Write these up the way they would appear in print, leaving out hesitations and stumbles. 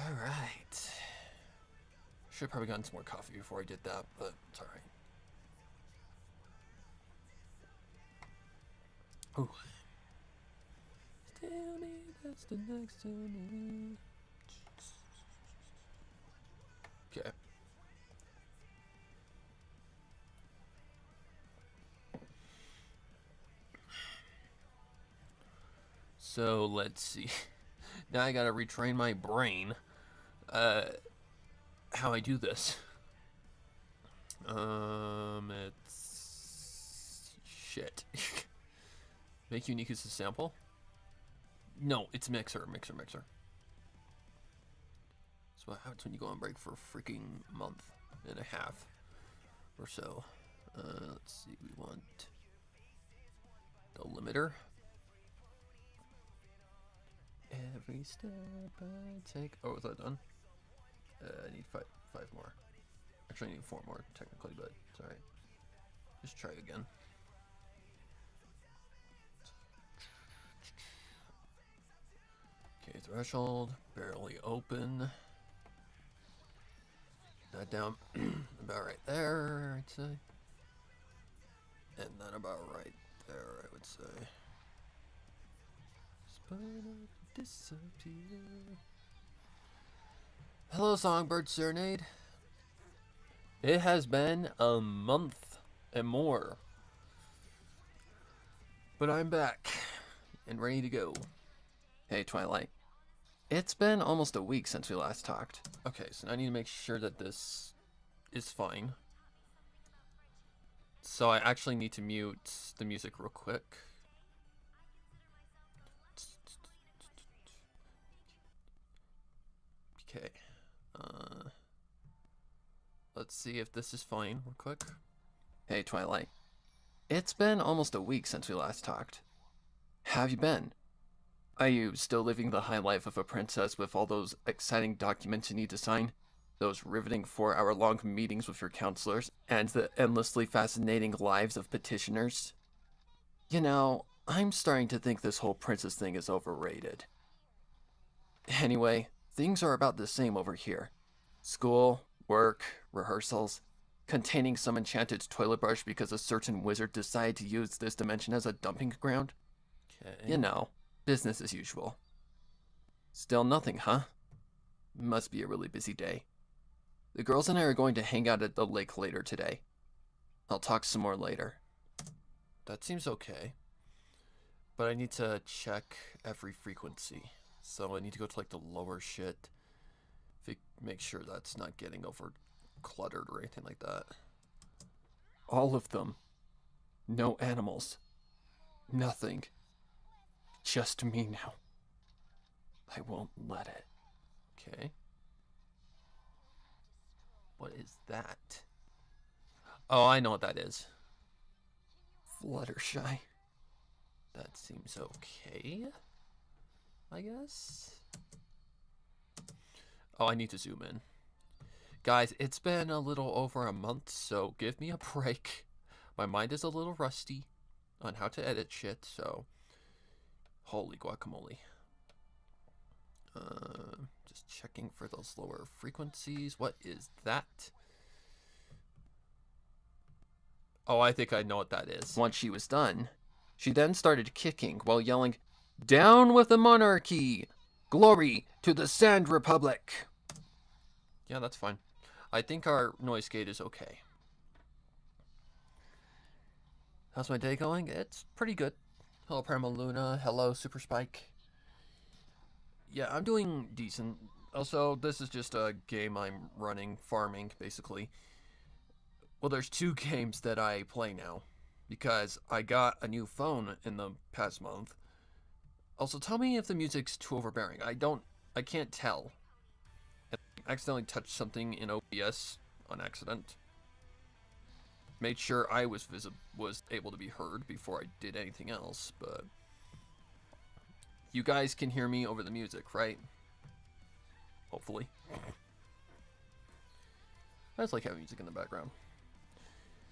Alright. Should have probably gotten some more coffee before I did that, but it's alright. Ooh. Tell me that's the next to me. Okay. So let's see. Now I gotta retrain my brain. How I do this. It's shit. Make unique as a sample? No, it's mixer. So what happens when you go on break for a freaking month and a half or so? Let's see, we want the limiter. Every step I take. Oh, is that done? I need five more. Actually, I need 4 more technically, but it's alright. Just try again. Okay, threshold, barely open. That down about right there, I'd say. And then about right there, I would say. Disappear. Hello, Songbird Serenade. It has been a month and more, but I'm back and ready to go. Hey, Twilight. It's been almost a week since we last talked. Okay, so now I need to make sure that this is fine. So I actually need to mute the music real quick. Okay. Let's see if this is fine real quick. Hey, Twilight. It's been almost a week since we last talked. How have you been? Are you still living the high life of a princess with all those exciting documents you need to sign? Those riveting 4-hour-long meetings with your counselors, and the endlessly fascinating lives of petitioners? You know, I'm starting to think this whole princess thing is overrated. Anyway, things are about the same over here. School, work, rehearsals, containing some enchanted toilet brush because a certain wizard decided to use this dimension as a dumping ground. Okay. You know, business as usual. Still nothing, huh? Must be a really busy day. The girls and I are going to hang out at the lake later today. I'll talk some more later. That seems okay. But I need to check every frequency. So I need to go to like the lower shit. Make sure that's not getting over cluttered or anything like that. All of them. No animals. Nothing. Just me now. I won't let it. Okay. What is that? Oh, I know what that is. Fluttershy. That seems okay, I guess. Oh, I need to zoom in. Guys, it's been a little over a month, so give me a break. My mind is a little rusty on how to edit shit, so... Holy guacamole. Just checking for those lower frequencies. What is that? Oh, I think I know what that is. Once she was done, she then started kicking while yelling, "Down with the monarchy! Glory to the Sand Republic!" Yeah, that's fine. I think our noise gate is okay. How's my day going? It's pretty good. Hello, Prima Luna. Hello, Super Spike. Yeah, I'm doing decent. Also, this is just a game I'm running, farming, basically. Well, there's 2 games that I play now, because I got a new phone in the past month. Also, tell me if the music's too overbearing. I can't tell. I accidentally touched something in OBS on accident. Made sure I was able to be heard before I did anything else, but you guys can hear me over the music, right? Hopefully. I just like having music in the background.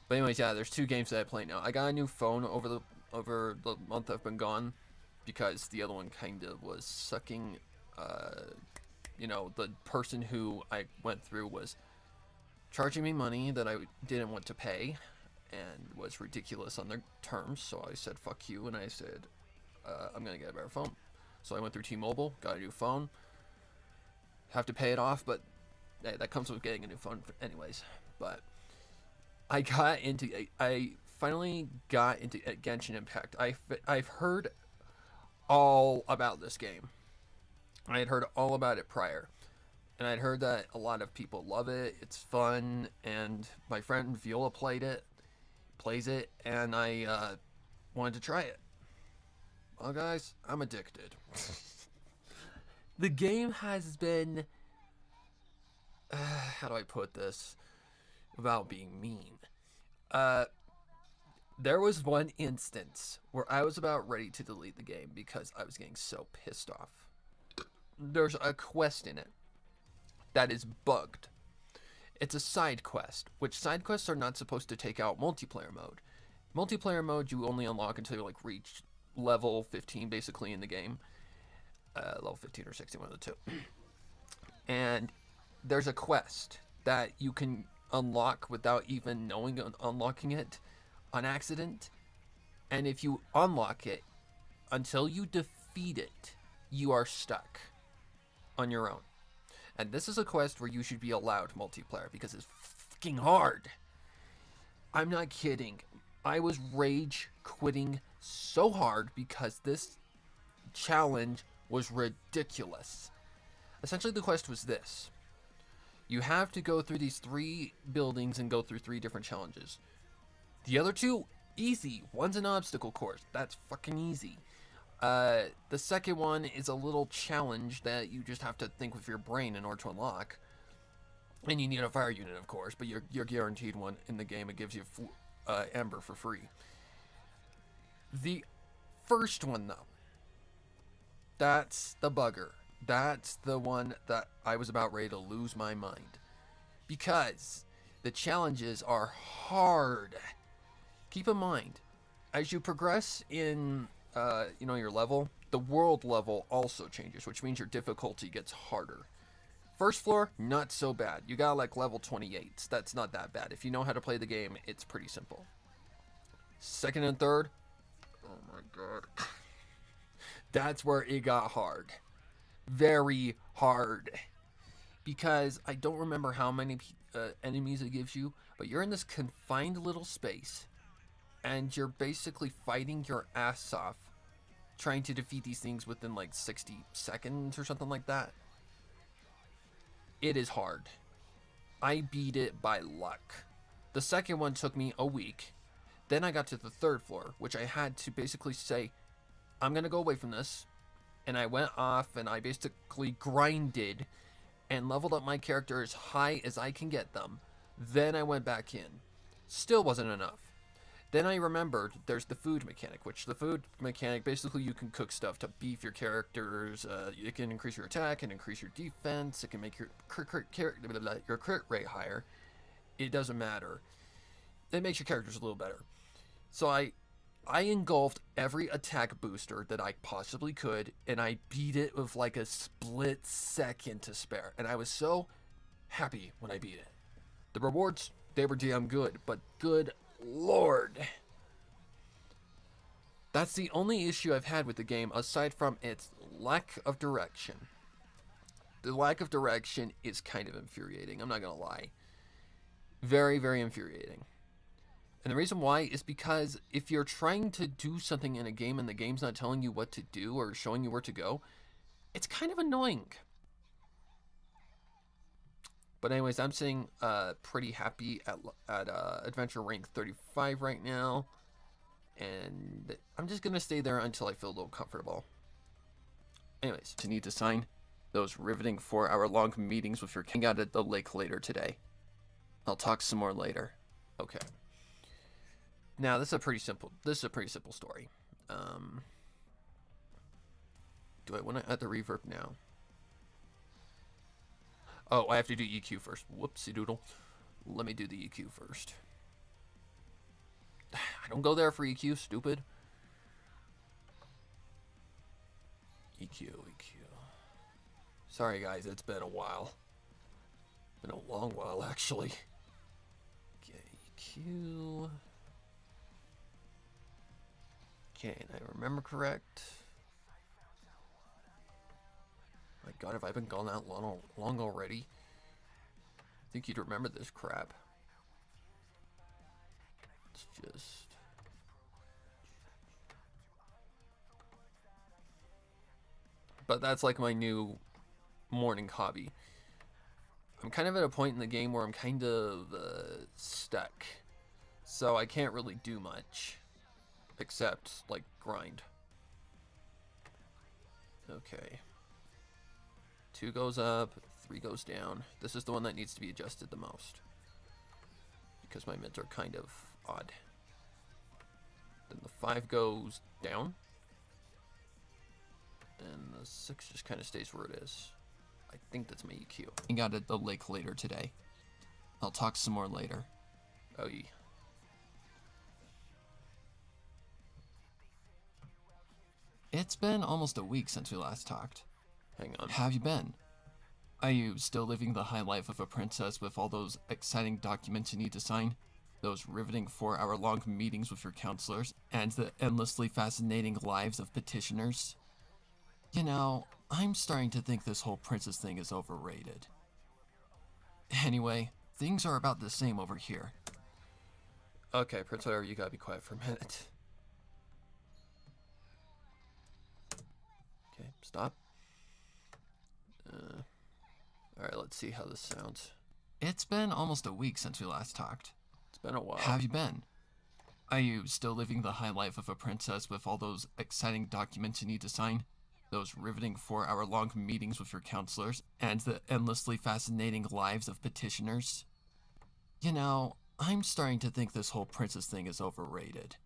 But anyways, yeah, there's 2 games that I play now. I got a new phone over the month I've been gone, because the other one kind of was sucking you know, the person who I went through was charging me money that I didn't want to pay and was ridiculous on their terms. So I said, fuck you. And I said, I'm going to get a better phone. So I went through T-Mobile, got a new phone. Have to pay it off, but hey, that comes with getting a new phone anyways. But I finally got into Genshin Impact. I've heard all about this game. I had heard all about it prior. And I'd heard that a lot of people love it. It's fun. And my friend Viola plays it, and I wanted to try it. Well, guys, I'm addicted. The game has been... how do I put this without being mean? There was one instance where I was about ready to delete the game because I was getting so pissed off. There's a quest in it that is bugged. It's a side quest, which side quests are not supposed to take out multiplayer mode. Multiplayer mode you only unlock until you like reach level 15 basically in the game. Level 15 or 16, one of the two. And there's a quest that you can unlock without even knowing unlocking it on accident. And if you unlock it, until you defeat it, you are stuck on your own. And this is a quest where you should be allowed multiplayer because it's fucking hard. I'm not kidding. I was rage quitting so hard because this challenge was ridiculous. Essentially, the quest was this. You have to go through these 3 buildings and go through 3 different challenges. The other 2, easy. One's an obstacle course. That's fucking easy. The second one is a little challenge that you just have to think with your brain in order to unlock. And you need a fire unit, of course, but you're guaranteed one in the game. It gives you amber for free. The first one, though, that's the bugger. That's the one that I was about ready to lose my mind. Because the challenges are hard. Keep in mind, as you progress in your level, the world level also changes, which means your difficulty gets harder. First floor, not so bad. You got like level 28. That's not that bad. If you know how to play the game, it's pretty simple. Second and third, oh my god. That's where it got hard. Very hard. Because I don't remember how many enemies it gives you, but you're in this confined little space, and you're basically fighting your ass off, trying to defeat these things within like 60 seconds or something like that. It is hard. I beat it by luck. The second one took me a week. Then I got to the third floor, which I had to basically say, I'm going to go away from this. And I went off and I basically grinded and leveled up my character as high as I can get them. Then I went back in. Still wasn't enough. Then I remembered there's the food mechanic, which the food mechanic, basically you can cook stuff to beef your characters. It can increase your attack and increase your defense. It can make your crit rate higher. It doesn't matter. It makes your characters a little better. So I engulfed every attack booster that I possibly could, and I beat it with like a split second to spare. And I was so happy when I beat it. The rewards, they were damn good, but good Lord. That's the only issue I've had with the game, aside from its lack of direction. The lack of direction is kind of infuriating, I'm not gonna lie. Very, very infuriating. And the reason why is because if you're trying to do something in a game and the game's not telling you what to do or showing you where to go, it's kind of annoying. But anyways, I'm sitting pretty happy at adventure rank 35 right now. And I'm just going to stay there until I feel a little comfortable. Anyways, you need to sign those riveting 4-hour-long meetings with your king out at the lake later today. I'll talk some more later. Okay. Now, this is a pretty simple story. Do I want to add the reverb now? Oh, I have to do EQ first. Whoopsie doodle. Let me do the EQ first. I don't go there for EQ, stupid. EQ. Sorry guys, it's been a while. Been a long while actually. Okay, EQ. Okay, and I remember correct. My god, have I been gone that long already? I think you'd remember this crap. It's just... But that's like my new morning hobby. I'm kind of at a point in the game where I'm kind of stuck. So I can't really do much. Except, like, grind. Okay. 2 goes up, 3 goes down. This is the one that needs to be adjusted the most. Because my mids are kind of odd. Then the 5 goes down. And the 6 just kind of stays where it is. I think that's my EQ. I got at the lake later today. I'll talk some more later. Oh, yeah. It's been almost a week since we last talked. Hang on. How have you been? Are you still living the high life of a princess with all those exciting documents you need to sign? Those riveting 4-hour-long meetings with your counselors? And the endlessly fascinating lives of petitioners? You know, I'm starting to think this whole princess thing is overrated. Anyway, things are about the same over here. Okay, Prince Whatever, you gotta be quiet for a minute. Okay, stop. Alright, let's see how this sounds. It's been almost a week since we last talked. It's been a while. How have you been? Are you still living the high life of a princess with all those exciting documents you need to sign? Those riveting 4-hour-long meetings with your counselors? And the endlessly fascinating lives of petitioners? You know, I'm starting to think this whole princess thing is overrated.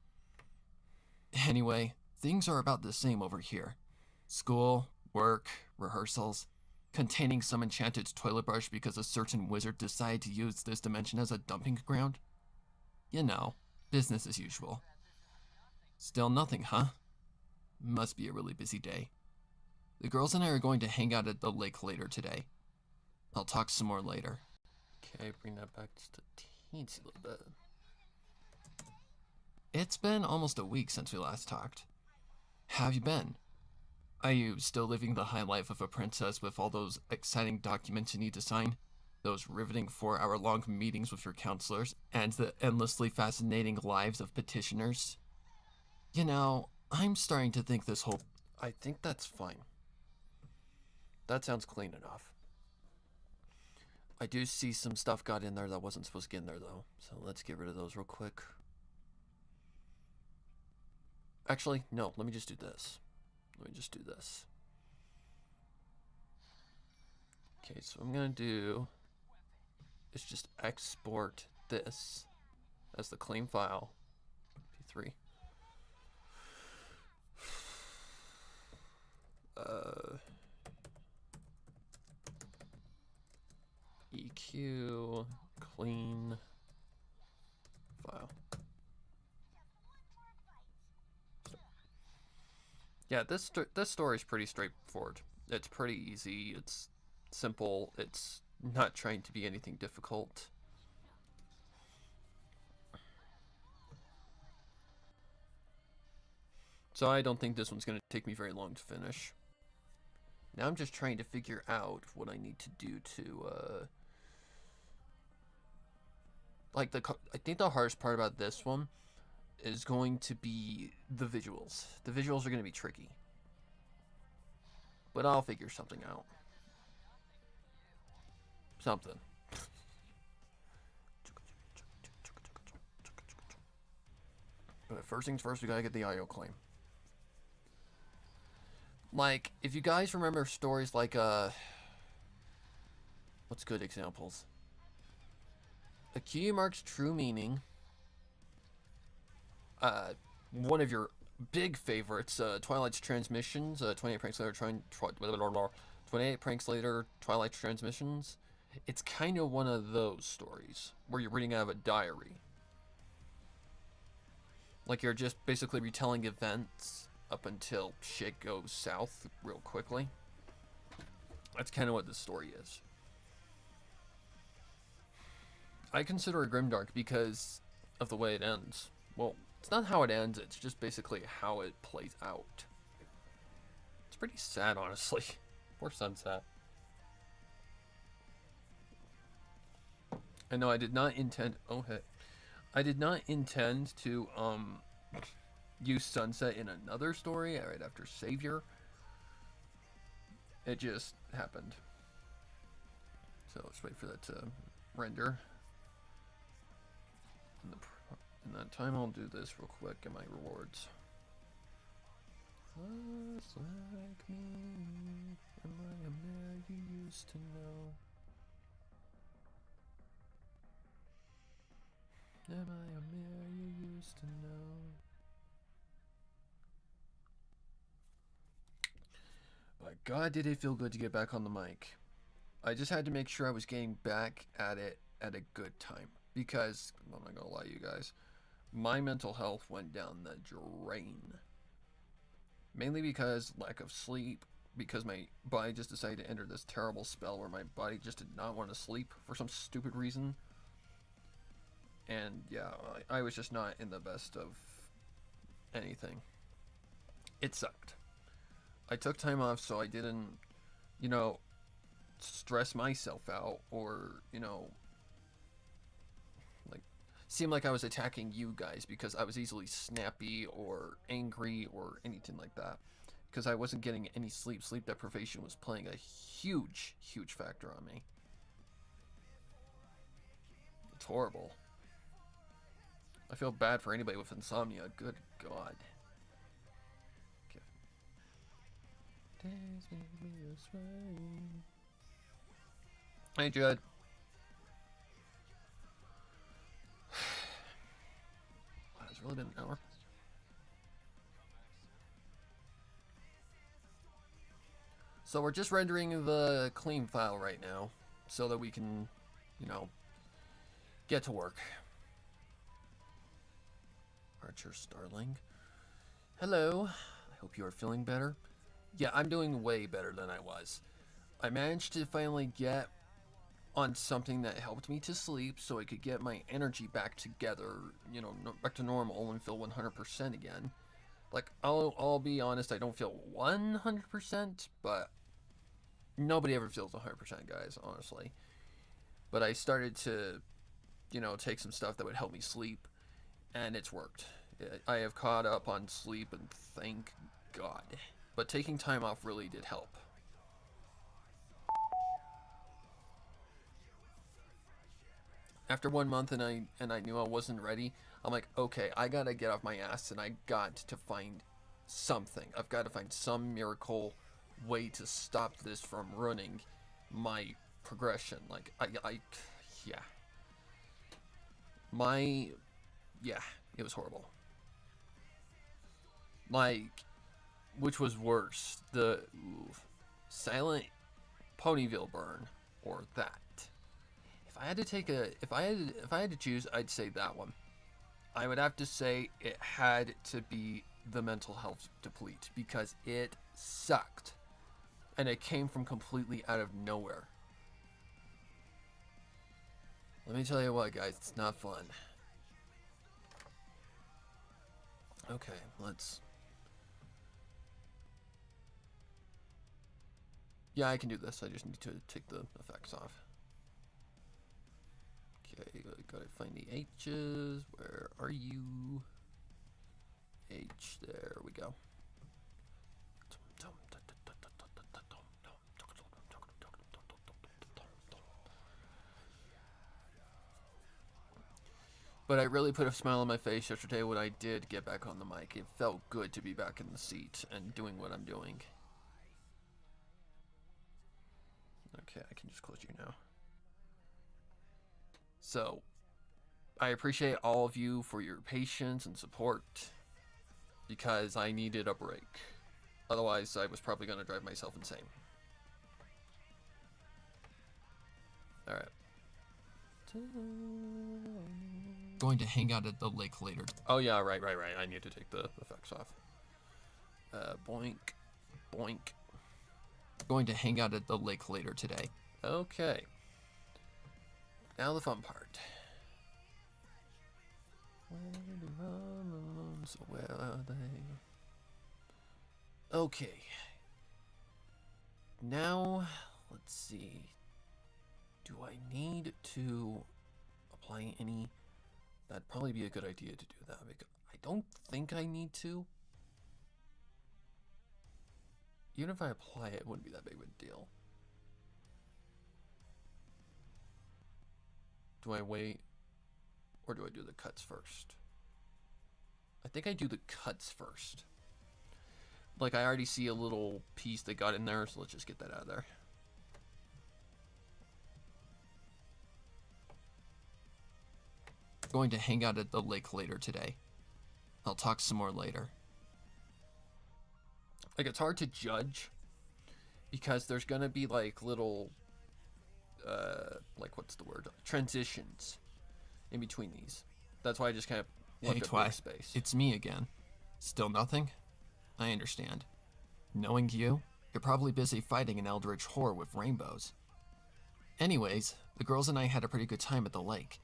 Anyway, things are about the same over here. School, work, rehearsals, containing some enchanted toilet brush because a certain wizard decided to use this dimension as a dumping ground. You know, business as usual. Still nothing, huh? Must be a really busy day. The girls and I are going to hang out at the lake later today. I'll talk some more later. Okay, bring that back just a teensy little bit. It's been almost a week since we last talked. How have you been? Are you still living the high life of a princess with all those exciting documents you need to sign? Those riveting 4-hour-long meetings with your counselors? And the endlessly fascinating lives of petitioners? You know, I'm starting to think this whole... I think that's fine. That sounds clean enough. I do see some stuff got in there that wasn't supposed to get in there, though. So let's get rid of those real quick. Actually, no, let me just do this. Let me just do this. Okay, so I'm going to do is just export this as the clean file. P3. EQ clean file. Yeah, this story is pretty straightforward. It's pretty easy. It's simple. It's not trying to be anything difficult. So I don't think this one's going to take me very long to finish. Now I'm just trying to figure out what I need to do to, I think the hardest part about this one is going to be the visuals. The visuals are going to be tricky. But I'll figure something out. Something. But first things first, we gotta get the IO claim. Like, if you guys remember stories like, what's good examples? A key marks true meaning. One of your big favorites, Twilight's Transmissions, 28 Pranks Later, 28 Pranks Later, Twilight's Transmissions. It's kind of one of those stories where you're reading out of a diary. Like you're just basically retelling events up until shit goes south real quickly. That's kind of what this story is. I consider it grimdark because of the way it ends. Well, it's not how it ends, it's just basically how it plays out. It's pretty sad, honestly. Poor Sunset. I know I did not intend... Oh, hey. I did not intend to, use Sunset in another story right after Savior. It just happened. So let's wait for that to render. In that time, I'll do this real quick, get my rewards. Just like me, am I a man you used to know? Am I a man you used to know? By God, did it feel good to get back on the mic. I just had to make sure I was getting back at it at a good time. Because, I'm not gonna lie to you guys, my mental health went down the drain. Mainly because lack of sleep, because my body just decided to enter this terrible spell where my body just did not want to sleep for some stupid reason. And yeah, I was just not in the best of anything. It sucked. I took time off so I didn't, you know, stress myself out or, you know, like, seem like I was attacking you guys because I was easily snappy or angry or anything like that. Because I wasn't getting any sleep. Sleep deprivation was playing a huge, huge factor on me. It's horrible. I feel bad for anybody with insomnia. Good God. Okay. Hey, Judd. Wow, it's really been an hour. So we're just rendering the clean file right now so that we can, you know, get to work. Archer Starling. Hello. I hope you are feeling better. Yeah, I'm doing way better than I was. I managed to finally get on something that helped me to sleep so I could get my energy back together, you know, back to normal and feel 100% again. Like, I'll be honest, I don't feel 100%, but nobody ever feels 100%, guys, honestly. But I started to, you know, take some stuff that would help me sleep, and it's worked. I have caught up on sleep, and thank God. But taking time off really did help. After 1 month and I knew I wasn't ready, I'm like, okay, I gotta get off my ass and I got to find something. I've got to find some miracle way to stop this from ruining my progression. Like, yeah, it was horrible. Like, which was worse, the silent Ponyville burn or that? If I had to take if I had to choose, I'd say that one. I would have to say it had to be the mental health deplete because it sucked, and it came from completely out of nowhere. Let me tell you what, guys, it's not fun. Okay, let's. Yeah, I can do this. I just need to take the effects off. Okay, gotta find the H's. Where are you? H, there we go. But I really put a smile on my face yesterday when I did get back on the mic. It felt good to be back in the seat and doing what I'm doing. Okay, I can just close you now. So, I appreciate all of you for your patience and support because I needed a break. Otherwise, I was probably going to drive myself insane. Alright. Going to hang out at the lake later. Oh yeah, right. I need to take the effects off. Boink. Boink. Going to hang out at the lake later today. Okay. Now the fun part. So where are they? Okay. Now, let's see. Do I need to apply any? That'd probably be a good idea to do that. Because I don't think I need to. Even if I apply it, it wouldn't be that big of a deal. Do I wait? Or do I do the cuts first? I think I do the cuts first. Like, I already see a little piece that got in there, so let's just get that out of there. Going to hang out at the lake later today. I'll talk some more later. Like, it's hard to judge because there's gonna be like little like, what's the word, transitions in between these. That's why I just kind of left a big space. It's me again. Still nothing? I understand. Knowing you, you're probably busy fighting an eldritch horror with rainbows. Anyways, the girls and I had a pretty good time at the lake.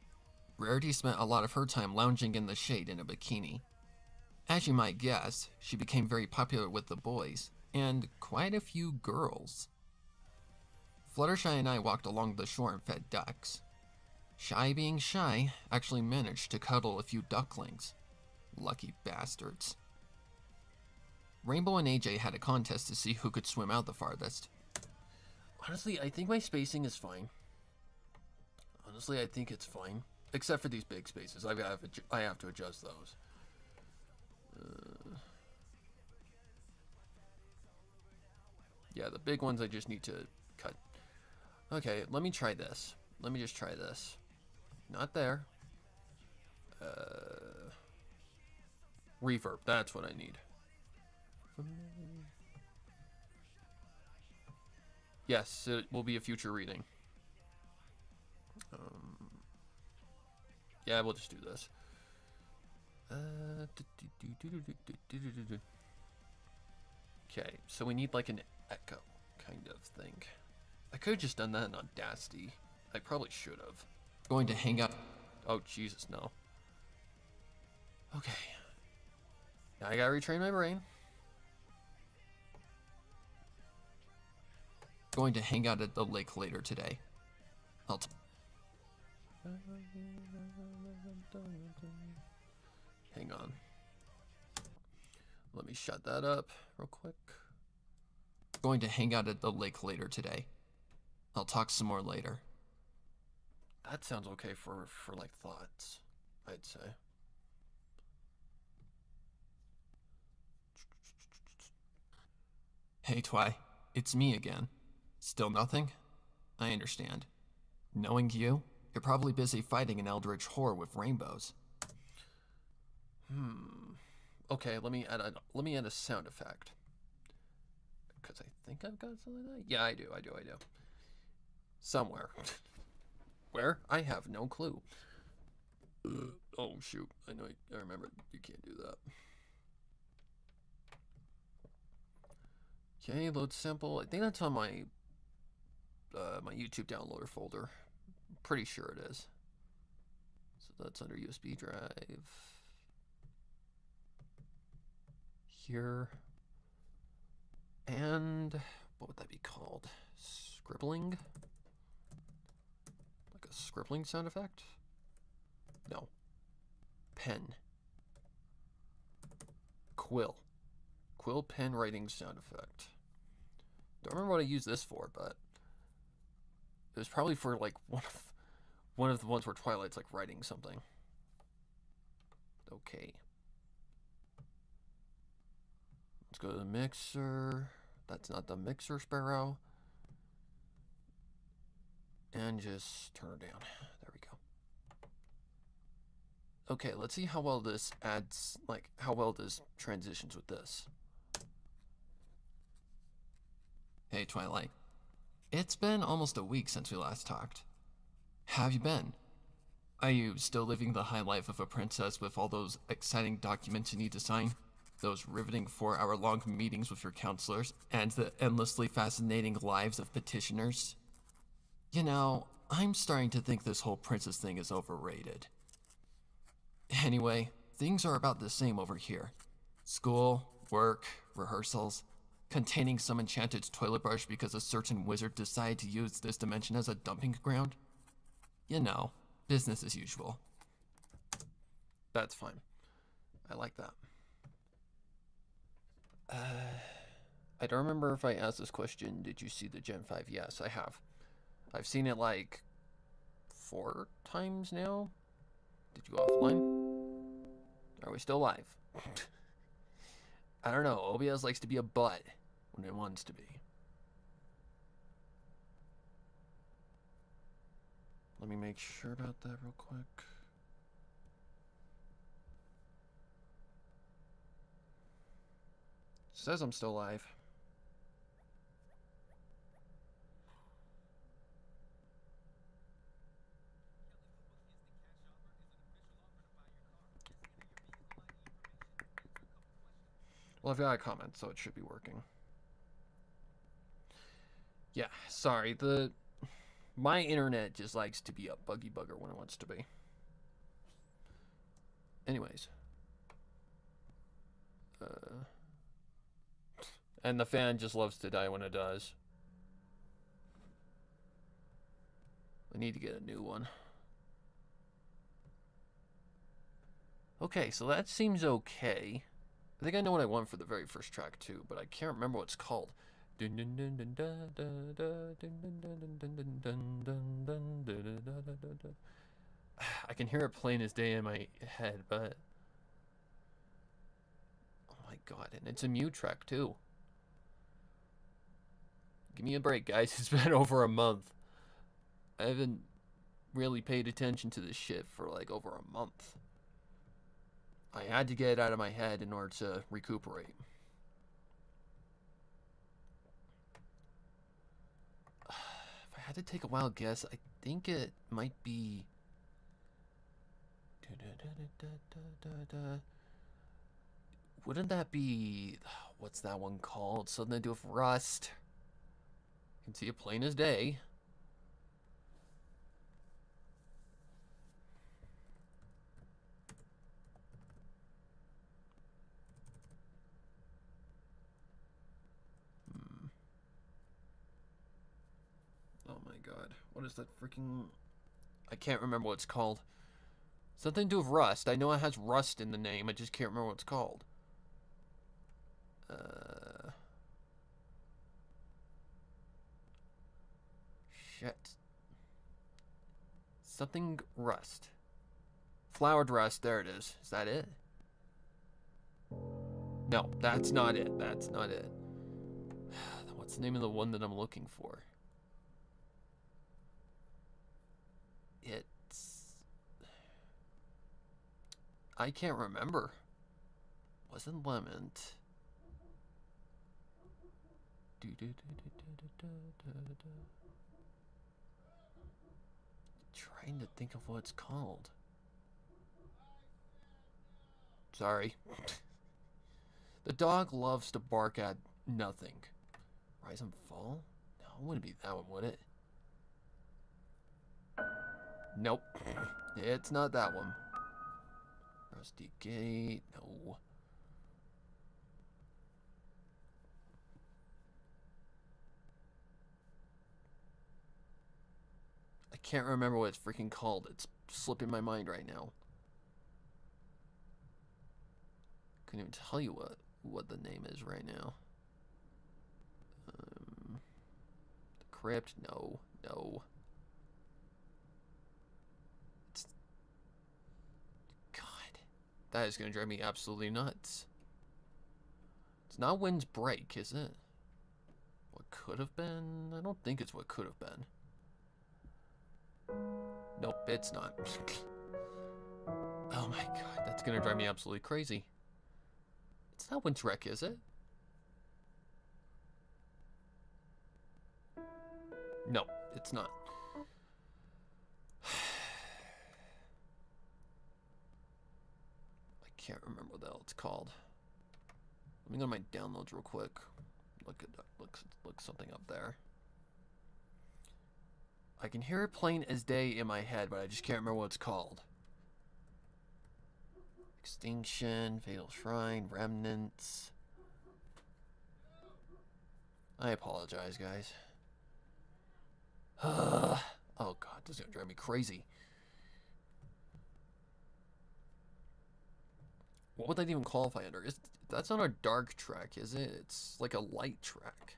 Rarity spent a lot of her time lounging in the shade in a bikini. As you might guess, she became very popular with the boys, and quite a few girls. Fluttershy and I walked along the shore and fed ducks. Shy being shy, actually managed to cuddle a few ducklings. Lucky bastards. Rainbow and AJ had a contest to see who could swim out the farthest. Honestly, I think my spacing is fine. Honestly, I think it's fine. Except for these big spaces. I have to adjust those. Yeah, the big ones I just need to cut. Okay, let me try this. Let me just try this. Not there. Reverb, that's what I need. Yes, it will be a future reading. Yeah, we'll just do this. Okay, so we need like an echo kind of thing. I could have just done that in Audacity. I probably should have. Going to hang up. Oh, Jesus, no. Okay. Now I gotta retrain my brain. Going to hang out at the lake later today. Hang on. Let me shut that up real quick. Going to hang out at the lake later today. I'll talk some more later. That sounds okay for like thoughts, I'd say. Hey Twy, it's me again. Still nothing? I understand. Knowing you, you're probably busy fighting an eldritch horror with rainbows. Okay, let me add a sound effect. Because I think I've got something like that. Yeah, I do. Somewhere. Where? I have no clue. Oh shoot! I remember. You can't do that. Okay, load sample. I think that's on my my YouTube downloader folder. I'm pretty sure it is. So that's under USB drive. Here. And what would that be called? Scribbling? Like a scribbling sound effect? No. Pen. Quill. Quill pen writing sound effect. Don't remember what I used this for, but it was probably for like one of the ones where Twilight's like writing something. Okay. Let's go to the mixer. That's not the mixer, Sparrow. And just turn her down. There we go. Okay, let's see how well this adds, like, how well this transitions with this. Hey, Twilight. It's been almost a week since we last talked. How have you been? Are you still living the high life of a princess with all those exciting documents you need to sign? Those riveting 4-hour-long meetings with your counselors, and the endlessly fascinating lives of petitioners. You know, I'm starting to think this whole princess thing is overrated. Anyway, things are about the same over here. School, work, rehearsals, containing some enchanted toilet brush because a certain wizard decided to use this dimension as a dumping ground. You know, business as usual. That's fine. I like that. I don't remember if I asked this question. Did you see the Gen 5? Yes, I have. I've seen it like 4 times now. Did you go offline? Are we still live? I don't know. OBS likes to be a butt when it wants to be. Let me make sure about that real quick. Says I'm still live. Well, I've got a comment, so it should be working. Yeah, sorry. My internet just likes to be a buggy bugger when it wants to be. Anyways. And the fan just loves to die when it does. I need to get a new one. Okay, so that seems okay. I think I know what I want for the very first track too, but I can't remember what it's called. I can hear it plain as day in my head, but oh my god, and it's a Mew track too. Give me a break, guys. It's been over a month. I haven't really paid attention to this shit for like over a month. I had to get it out of my head in order to recuperate. If I had to take a wild guess, I think it might be... Wouldn't that be... What's that one called? Something to do with Rust. You can see it plain as day. Oh my god. What is that freaking... I can't remember what it's called. Something to do with Rust. I know it has Rust in the name. I just can't remember what it's called. Shit. Something Rust. Flowered Rust. There it is. Is that it? No, that's not it. That's not it. What's the name of the one that I'm looking for? It's... I can't remember. Wasn't Lemon. Trying to think of what it's called. Sorry. The dog loves to bark at nothing. Rise and Fall? No, it wouldn't be that one, would it? Nope. It's not that one. Rusty Gate, no. I can't remember what it's freaking called. It's slipping my mind right now. Couldn't even tell you what the name is right now. The Crypt, no. It's... God, that is gonna drive me absolutely nuts. It's not Wind's Break, is it? What could have been? I don't think it's what could have been. Nope, it's not. Oh my god, that's gonna drive me absolutely crazy. It's not Wind's Wreck, is it? No, it's not. I can't remember what the hell it's called. Let me go to my downloads real quick. Look something up there. I can hear it plain as day in my head, but I just can't remember what it's called. Extinction, Fatal Shrine, Remnants. I apologize, guys. Oh god, this is gonna drive me crazy. What would that even qualify under? That's not a dark track, is it? It's like a light track.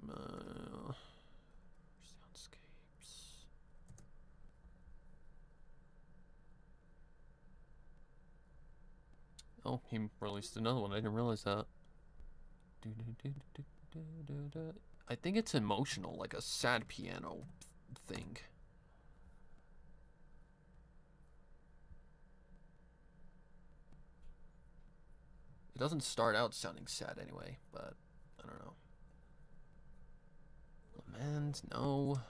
Soundscapes. Oh, he released another one. I didn't realize that. I think it's emotional, like a sad piano thing. It doesn't start out sounding sad anyway, but I don't know. Lament, no.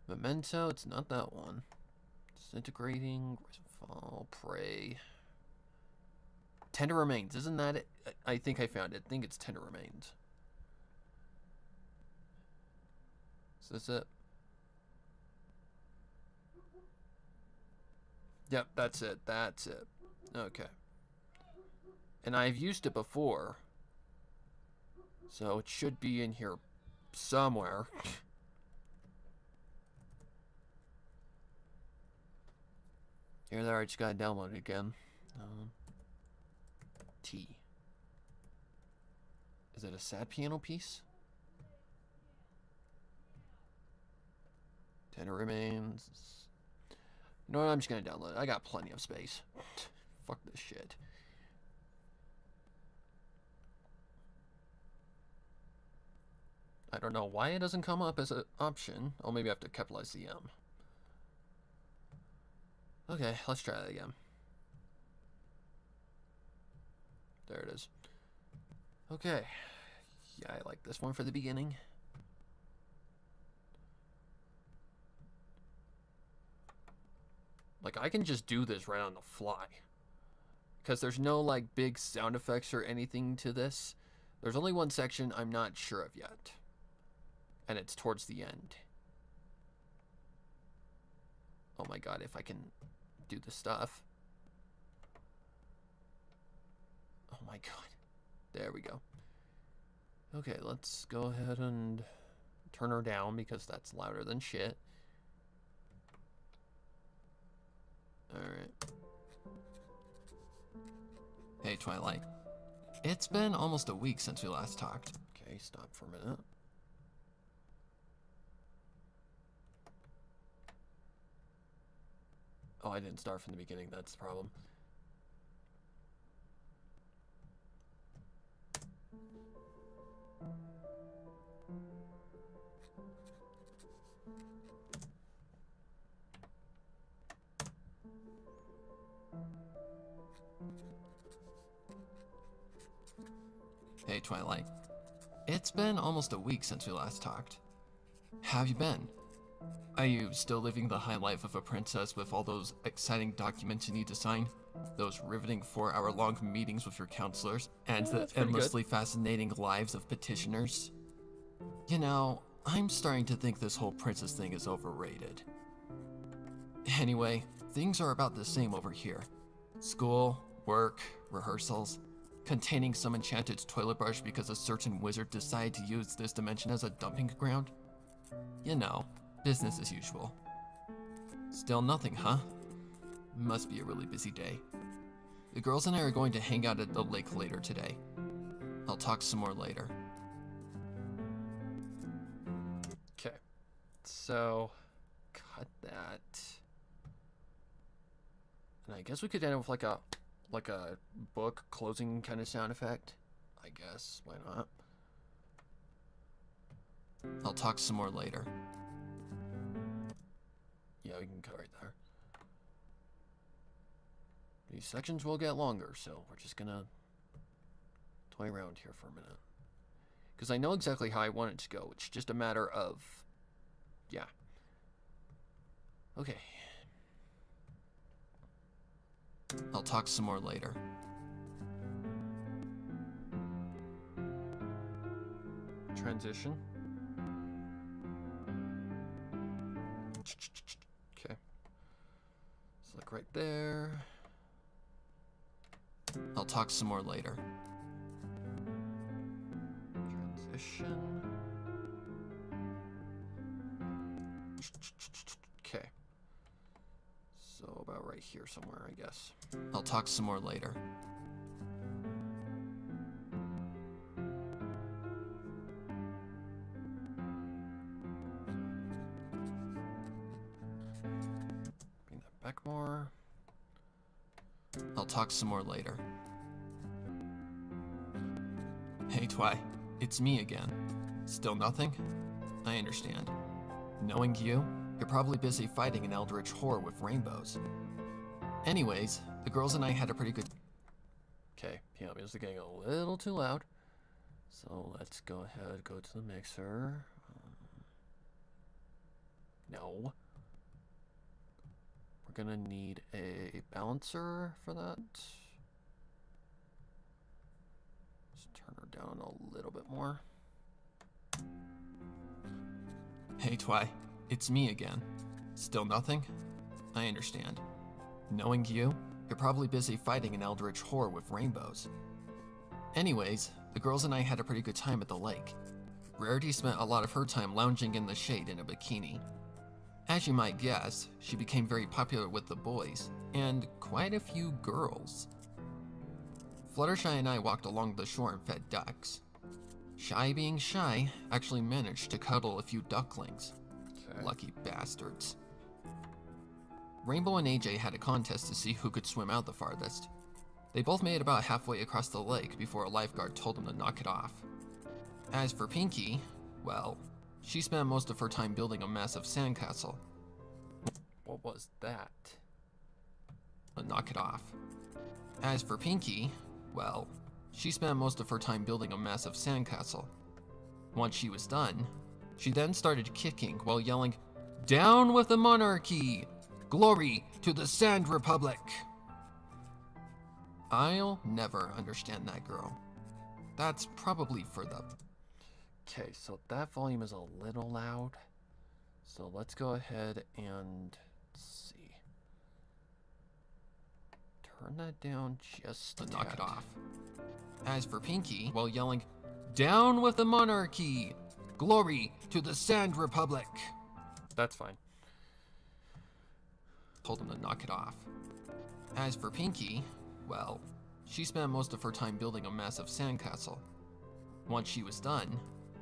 Memento, it's not that one. Disintegrating, Fall, Prey. Tender Remains, isn't that it? I think I found it. I think it's Tender Remains. Is this it? Yep, that's it. That's it. Okay. And I've used it before. So it should be in here somewhere. Here there, I just gotta download it again. T. Is it a sad piano piece? Tender Remains. You know what? I'm just gonna download it. I got plenty of space. Fuck this shit. I don't know why it doesn't come up as an option. Oh, maybe I have to capitalize the M. Okay, let's try that again. There it is. Okay. Yeah, I like this one for the beginning. Like, I can just do this right on the fly. Because there's no, like, big sound effects or anything to this. There's only one section I'm not sure of yet. And it's towards the end. Oh my god, if I can do the stuff. Oh my god. There we go. Okay, let's go ahead and turn her down because that's louder than shit. Alright. Hey, Twilight. It's been almost a week since we last talked. Okay, stop for a minute. Oh, I didn't start from the beginning. That's the problem. Hey, Twilight. It's been almost a week since we last talked. How have you been? Are you still living the high life of a princess with all those exciting documents you need to sign? Those riveting 4-hour-long meetings with your counselors? And the endlessly fascinating lives of petitioners? You know, I'm starting to think this whole princess thing is overrated. Anyway, things are about the same over here. School, work, rehearsals. Containing some enchanted toilet brush because a certain wizard decided to use this dimension as a dumping ground? You know, business as usual. Still nothing, huh? Must be a really busy day. The girls and I are going to hang out at the lake later today. I'll talk some more later. Okay, so cut that. And I guess we could end up with like a book closing kind of sound effect. I guess, why not? I'll talk some more later. Yeah, we can cut right there. These sections will get longer, so we're just gonna toy around here for a minute. Because I know exactly how I want it to go. It's just a matter of, yeah. Okay. I'll talk some more later. Transition. Okay. So like right there. I'll talk some more later. Transition. Okay. So about right here somewhere, I guess. I'll talk some more later. Bring that back more. I'll talk some more later. Hey Twy, it's me again. Still nothing? I understand. Knowing you, you're probably busy fighting an eldritch whore with rainbows. Anyways, the girls and I had a pretty good... Okay, piano music is getting a little too loud. So let's go ahead, go to the mixer. No. We're gonna need a balancer for that. Just turn her down a little bit more. Hey Twy, it's me again. Still nothing? I understand. Knowing you, you're probably busy fighting an eldritch whore with rainbows. Anyways, the girls and I had a pretty good time at the lake. Rarity spent a lot of her time lounging in the shade in a bikini. As you might guess, she became very popular with the boys, and quite a few girls. Fluttershy and I walked along the shore and fed ducks. Shy being shy, actually managed to cuddle a few ducklings. Okay. Lucky bastards. Rainbow and AJ had a contest to see who could swim out the farthest. They both made it about halfway across the lake before a lifeguard told them to knock it off. As for Pinky, well, she spent most of her time building a massive sandcastle. What was that? Knock it off. As for Pinky, well, she spent most of her time building a massive sandcastle. Once she was done, she then started kicking while yelling, "Down with the monarchy! Glory to the Sand Republic!" I'll never understand that girl. That's probably for the... Okay, so that volume is a little loud. So let's go ahead and see. Turn that down just to knock it off. As for Pinky, while yelling, "Down with the monarchy! Glory to the Sand Republic!" That's fine. Told him to knock it off. As for Pinky, well, she spent most of her time building a massive sandcastle. Once she was done,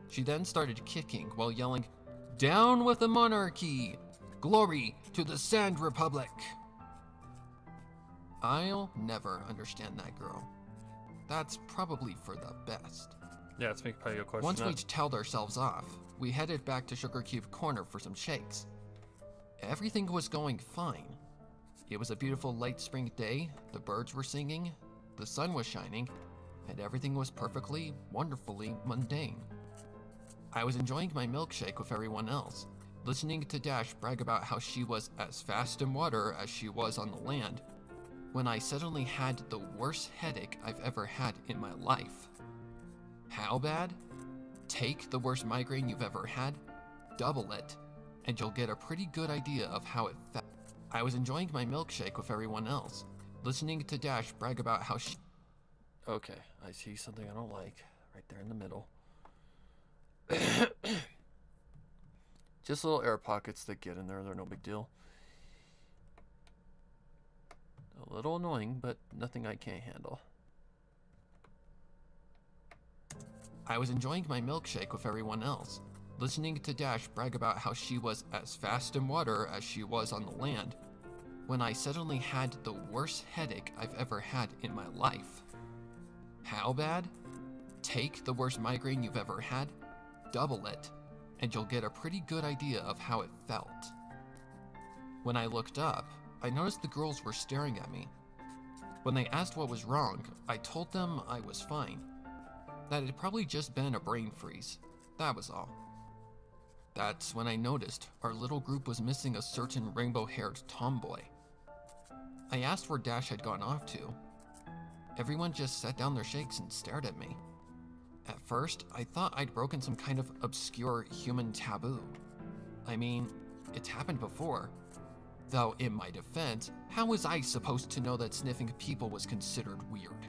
she then started kicking while yelling, "Down with the monarchy! Glory to the Sand Republic!" I'll never understand that girl. That's probably for the best. Yeah, let's make probably a question. Once we towed ourselves off, we headed back to Sugar Cube Corner for some shakes. Everything was going fine. It was a beautiful late spring day, the birds were singing, the sun was shining, and everything was perfectly, wonderfully mundane. I was enjoying my milkshake with everyone else, listening to Dash brag about how she was as fast in water as she was on the land, when I suddenly had the worst headache I've ever had in my life. How bad? Take the worst migraine you've ever had, double it, and you'll get a pretty good idea of how it felt. I was enjoying my milkshake with everyone else, listening to Dash brag about how she... Okay, I see something I don't like, right there in the middle. Just little air pockets that get in there, they're no big deal. A little annoying, but nothing I can't handle. I was enjoying my milkshake with everyone else, listening to Dash brag about how she was as fast in water as she was on the land, when I suddenly had the worst headache I've ever had in my life. How bad? Take the worst migraine you've ever had, double it, and you'll get a pretty good idea of how it felt. When I looked up, I noticed the girls were staring at me. When they asked what was wrong, I told them I was fine, that it had probably just been a brain freeze. That was all. That's when I noticed our little group was missing a certain rainbow-haired tomboy. I asked where Dash had gone off to. Everyone just set down their shakes and stared at me. At first, I thought I'd broken some kind of obscure human taboo. I mean, it's happened before. Though, in my defense, how was I supposed to know that sniffing people was considered weird?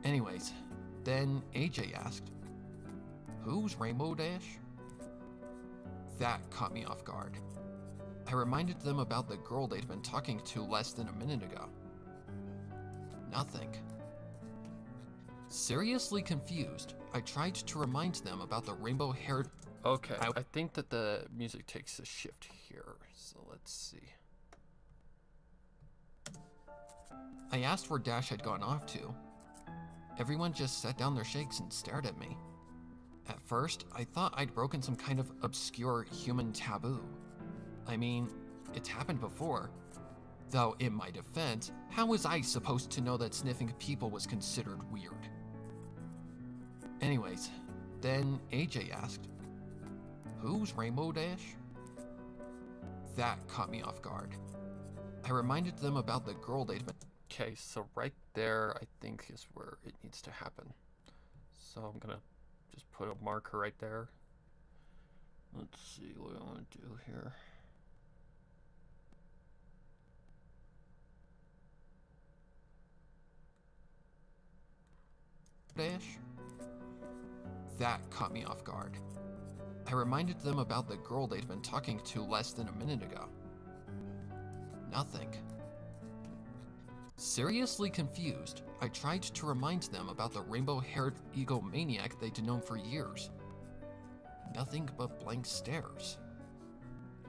Anyways, then AJ asked, "Who's Rainbow Dash?" That caught me off guard. I reminded them about the girl they'd been talking to less than a minute ago. Nothing. Seriously confused, I tried to remind them about the rainbow-haired... Okay, I think that the music takes a shift here, so let's see. I asked where Dash had gone off to. Everyone just set down their shakes and stared at me. At first, I thought I'd broken some kind of obscure human taboo. I mean, it's happened before. Though, in my defense, how was I supposed to know that sniffing people was considered weird? Anyways, then AJ asked, "Who's Rainbow Dash?" That caught me off guard. I reminded them about the girl they'd been... Okay, so right there, I think is where it needs to happen. So I'm gonna just put a marker right there. Let's see what I want to do here. Dash? That caught me off guard. I reminded them about the girl they'd been talking to less than a minute ago. Nothing. Seriously confused, I tried to remind them about the rainbow-haired egomaniac they'd known for years. Nothing but blank stares.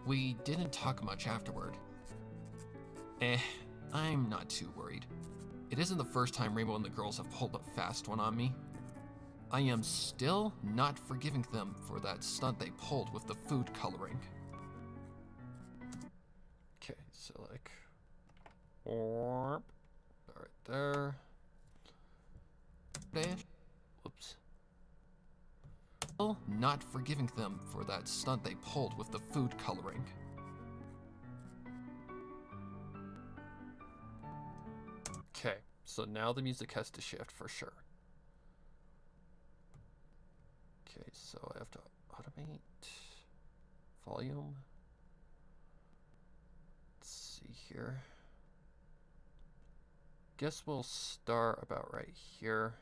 We didn't talk much afterward. I'm not too worried. It isn't the first time Rainbow and the girls have pulled a fast one on me. I am still not forgiving them for that stunt they pulled with the food coloring. Okay, so like... right there. Dash. Whoops. Still not forgiving them for that stunt they pulled with the food coloring. Okay, so now the music has to shift for sure. Okay, so I have to automate volume. Let's see here. Guess we'll start about right here.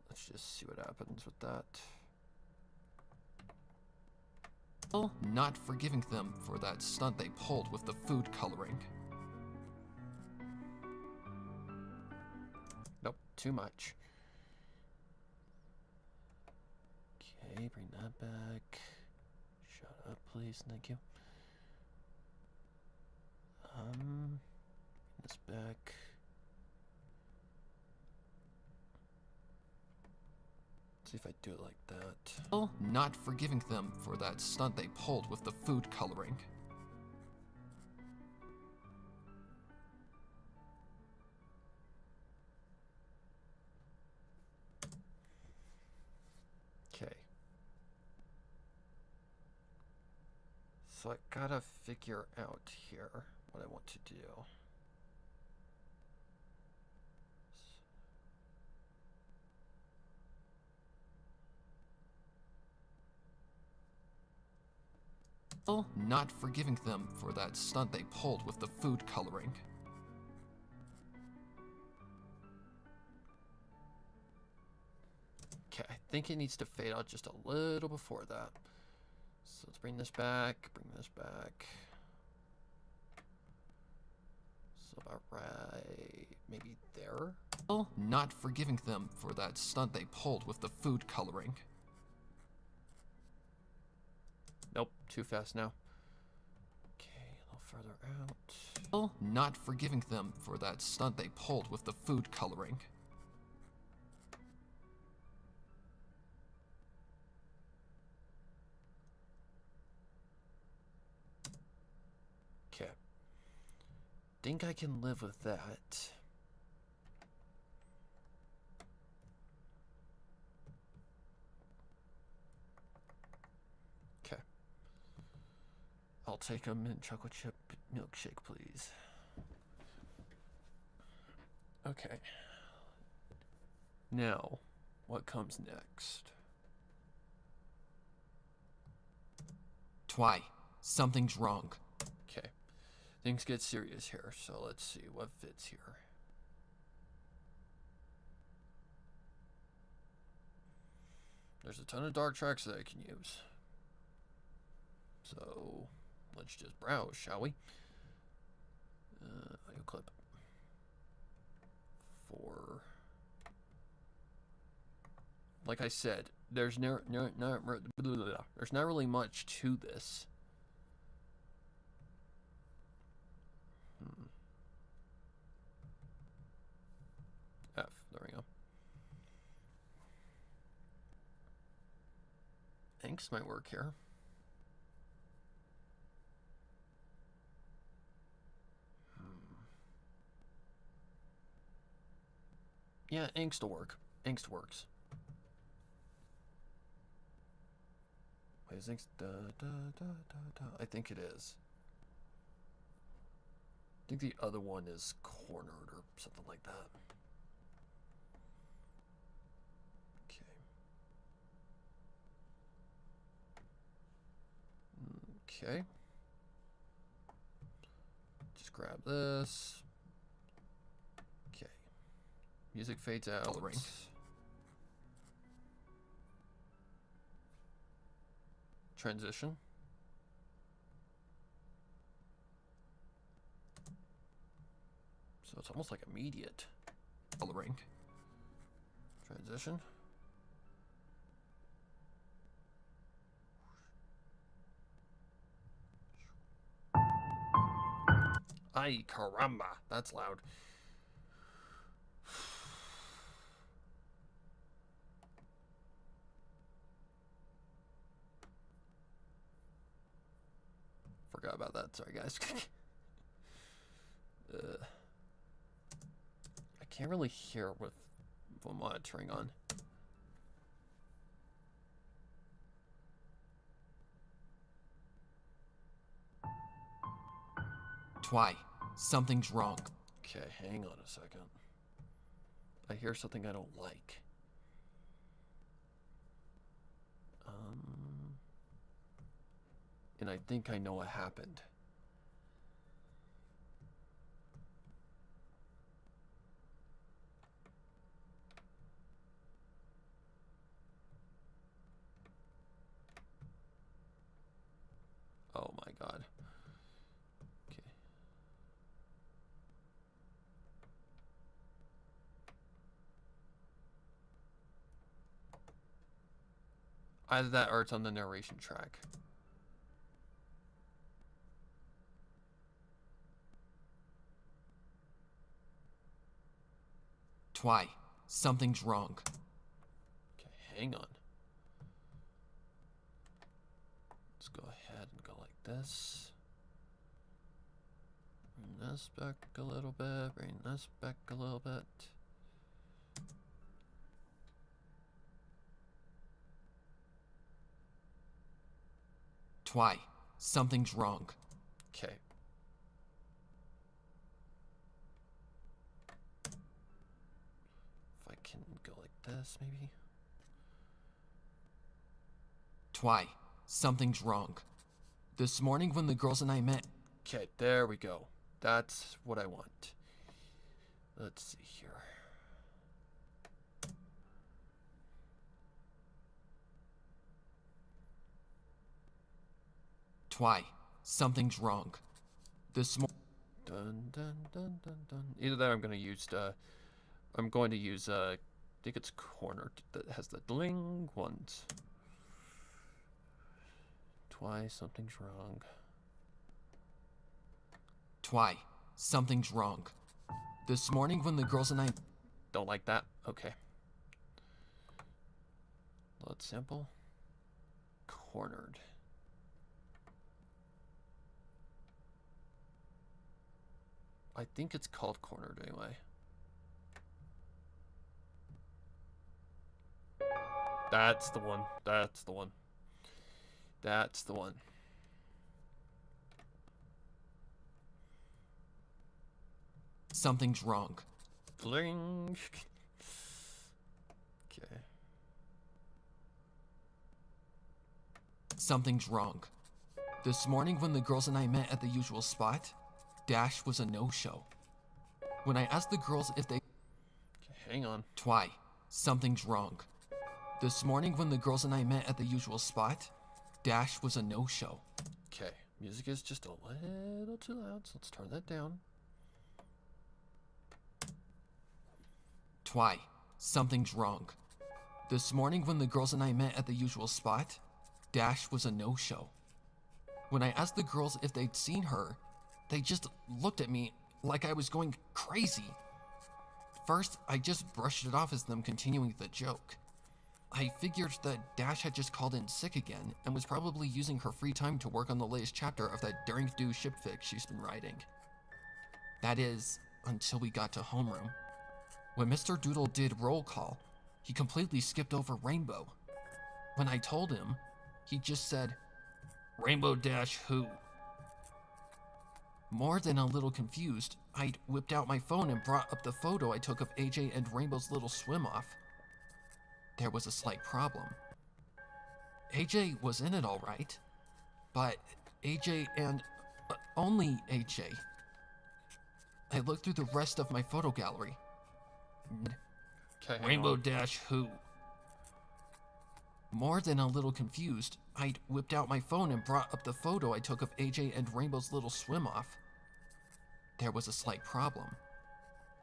Let's just see what happens with that. Still not forgiving them for that stunt they pulled with the food coloring. Nope, too much. Okay, bring that back. Shut up, please, thank you. Bring this back. See if I do it like that. Still not forgiving them for that stunt they pulled with the food coloring. Okay. So I gotta figure out here what I want to do. Still not forgiving them for that stunt they pulled with the food coloring. Okay, I think it needs to fade out just a little before that. So let's bring this back, So about right, maybe there? Still not forgiving them for that stunt they pulled with the food coloring. Nope, too fast now. Okay, a little further out. Still not forgiving them for that stunt they pulled with the food coloring. Okay. Think I can live with that. Okay. I'll take a mint chocolate chip Milkshake, please. Okay. Now, what comes next? Twy, something's wrong. Okay. Things get serious here, so let's see what fits here. There's a ton of dark tracks that I can use. So, let's just browse, shall we? Audio clip. For... Like I said, there's not really much to this. F, there we go. Inks might work here. Yeah, inks to work. Inks works. Wait, is inks I think it is. I think the other one is cornered or something like that. Okay. Just grab this. Okay. Music fades out. Coloring. Transition. So it's almost like immediate. Coloring. Transition. Ay, caramba. That's loud. Forgot about that. Sorry, guys. I can't really hear with monitoring on. Twy, something's wrong. Okay, hang on a second. I hear something I don't like. And I think I know what happened. Oh my god. Okay. Either that or it's on the narration track. Twy, something's wrong. Okay, hang on. Let's go ahead and go like this. Bring this back a little bit, bring this back a little bit. Twy, something's wrong. Okay. If I can go like this, maybe. Twy, something's wrong. This morning when the girls and I met... Okay, there we go. That's what I want. Let's see here. Twy, something's wrong. This morning... Dun dun dun dun dun. Either that or I'm going to use I think it's cornered that has the dling ones. Twice something's wrong. Twy, something's wrong. This morning when the girls and I... Don't like that? Okay. Let's sample. Cornered. I think it's called cornered anyway. That's the one. That's the one. That's the one. Something's wrong. Bling. Okay. Something's wrong. This morning when the girls and I met at the usual spot, Dash was a no-show. When I asked the girls if they... Okay, hang on. Twy, something's wrong. This morning when the girls and I met at the usual spot, Dash was a no-show. Okay, music is just a little too loud, so let's turn that down. Twy, something's wrong. This morning when the girls and I met at the usual spot, Dash was a no-show. When I asked the girls if they'd seen her, they just looked at me like I was going crazy. First, I just brushed it off as them continuing the joke. I figured that Dash had just called in sick again and was probably using her free time to work on the latest chapter of that daring do shipfic she's been writing. That is, until we got to homeroom. When Mr. Doodle did roll call, he completely skipped over Rainbow. When I told him, he just said, "Rainbow Dash who?" More than a little confused, I'd whipped out my phone and brought up the photo I took of AJ and Rainbow's little swim-off. There was a slight problem. AJ was in it all right, but AJ and only AJ. I looked through the rest of my photo gallery. Okay, Rainbow Dash who? More than a little confused, I'd whipped out my phone and brought up the photo I took of AJ and Rainbow's little swim-off. There was a slight problem.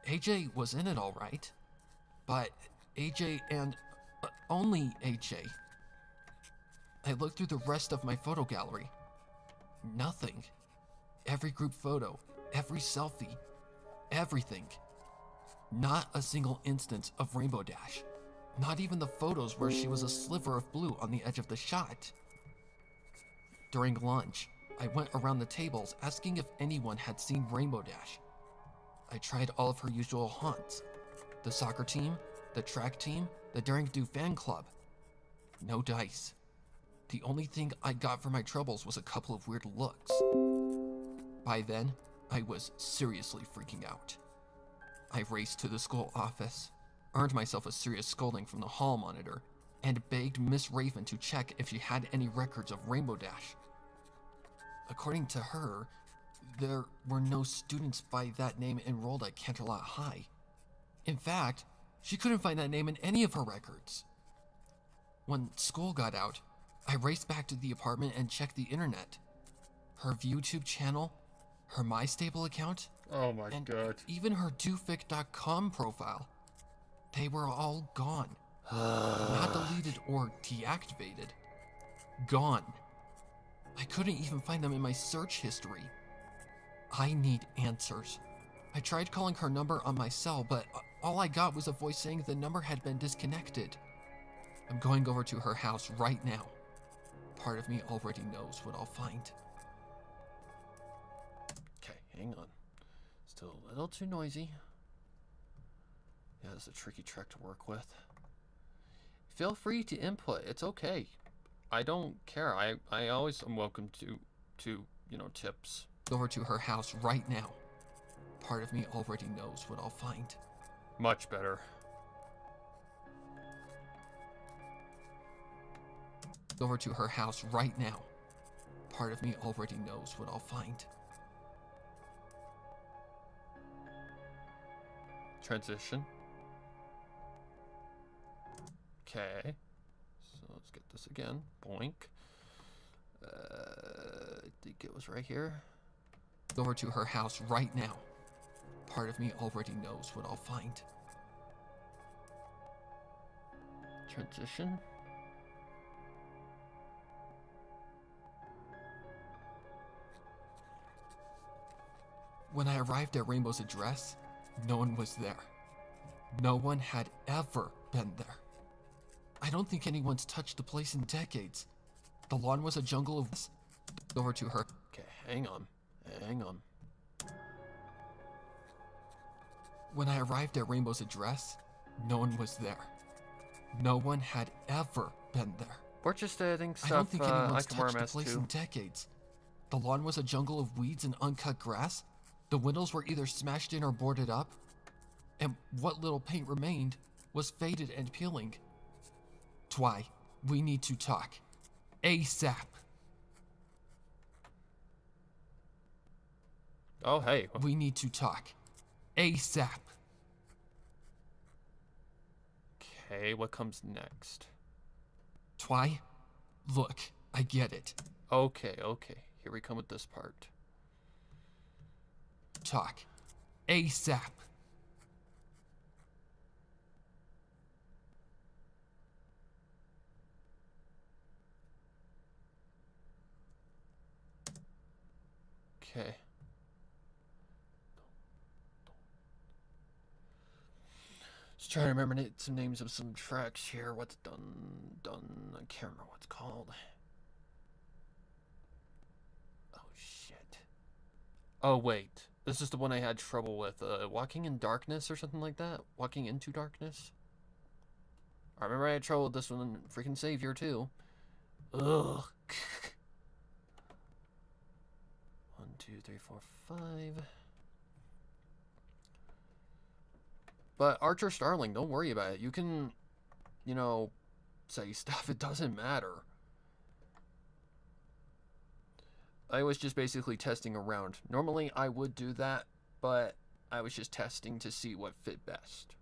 AJ was in it all right, but AJ and only AJ. I looked through the rest of my photo gallery. Nothing. Every group photo, every selfie, everything. Not a single instance of Rainbow Dash. Not even the photos where she was a sliver of blue on the edge of the shot. During lunch, I went around the tables asking if anyone had seen Rainbow Dash. I tried all of her usual haunts. The soccer team, the track team, the Daring Do fan club. No dice. The only thing I got for my troubles was a couple of weird looks. By then, I was seriously freaking out. I raced to the school office, earned myself a serious scolding from the hall monitor, and begged Miss Raven to check if she had any records of Rainbow Dash. According to her, there were no students by that name enrolled at Canterlot High. In fact, she couldn't find that name in any of her records. When school got out, I raced back to the apartment and checked the internet. Her ViewTube channel, her MyStable account, Oh my and god. even her dofic.com profile. They were all gone. Not deleted or deactivated. Gone. I couldn't even find them in my search history. I need answers. I tried calling her number on my cell, but all I got was a voice saying the number had been disconnected. I'm going over to her house right now. Part of me already knows what I'll find. Okay, hang on. Still a little too noisy. Yeah, it's a tricky track to work with. Feel free to input. It's okay. I don't care. I always am welcome to tips. Over to her house right now. Part of me already knows what I'll find. Much better. Over to her house right now. Part of me already knows what I'll find. Transition. Okay. So let's get this again. Boink. I think it was right here. Over to her house right now. Part of me already knows what I'll find. Transition. When I arrived at Rainbow's address, no one was there. No one had ever been there. I don't think anyone's touched the place in decades. The lawn was a jungle of... Over to her. Okay, hang on. Hang on. When I arrived at Rainbow's address, no one was there. No one had ever been there. We're just editing stuff. I don't think anyone's I can wear a touched the mask place too. in decades. The lawn was a jungle of weeds and uncut grass. The windows were either smashed in or boarded up, and what little paint remained was faded and peeling. Twy, we need to talk. ASAP. Oh, hey. We need to talk. ASAP. Okay, what comes next? Twy, look, I get it. Okay. Here we come with this part. Talk. ASAP. Okay. Just trying to remember some names of some tracks here. What's done? I can't remember what it's called. Oh, shit. Oh, wait. This is the one I had trouble with. Walking in Darkness or something like that? Walking into Darkness? I remember I had trouble with this one in freaking Savior, too. Ugh. 1, 2, 3, 4, 5. But Archer Starling, don't worry about it. You can, say stuff. It doesn't matter. I was just basically testing around. Normally I would do that, but I was just testing to see what fit best.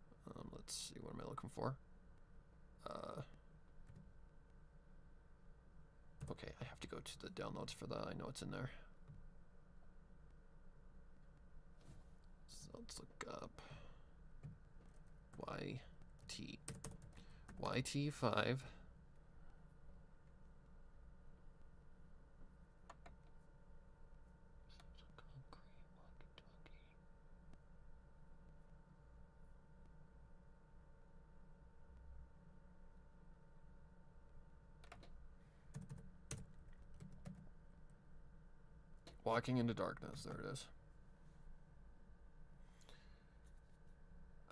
Let's see, what am I looking for? Okay, I have to go to the downloads for that. I know it's in there. So let's look up YT5. Walking into Darkness, there it is.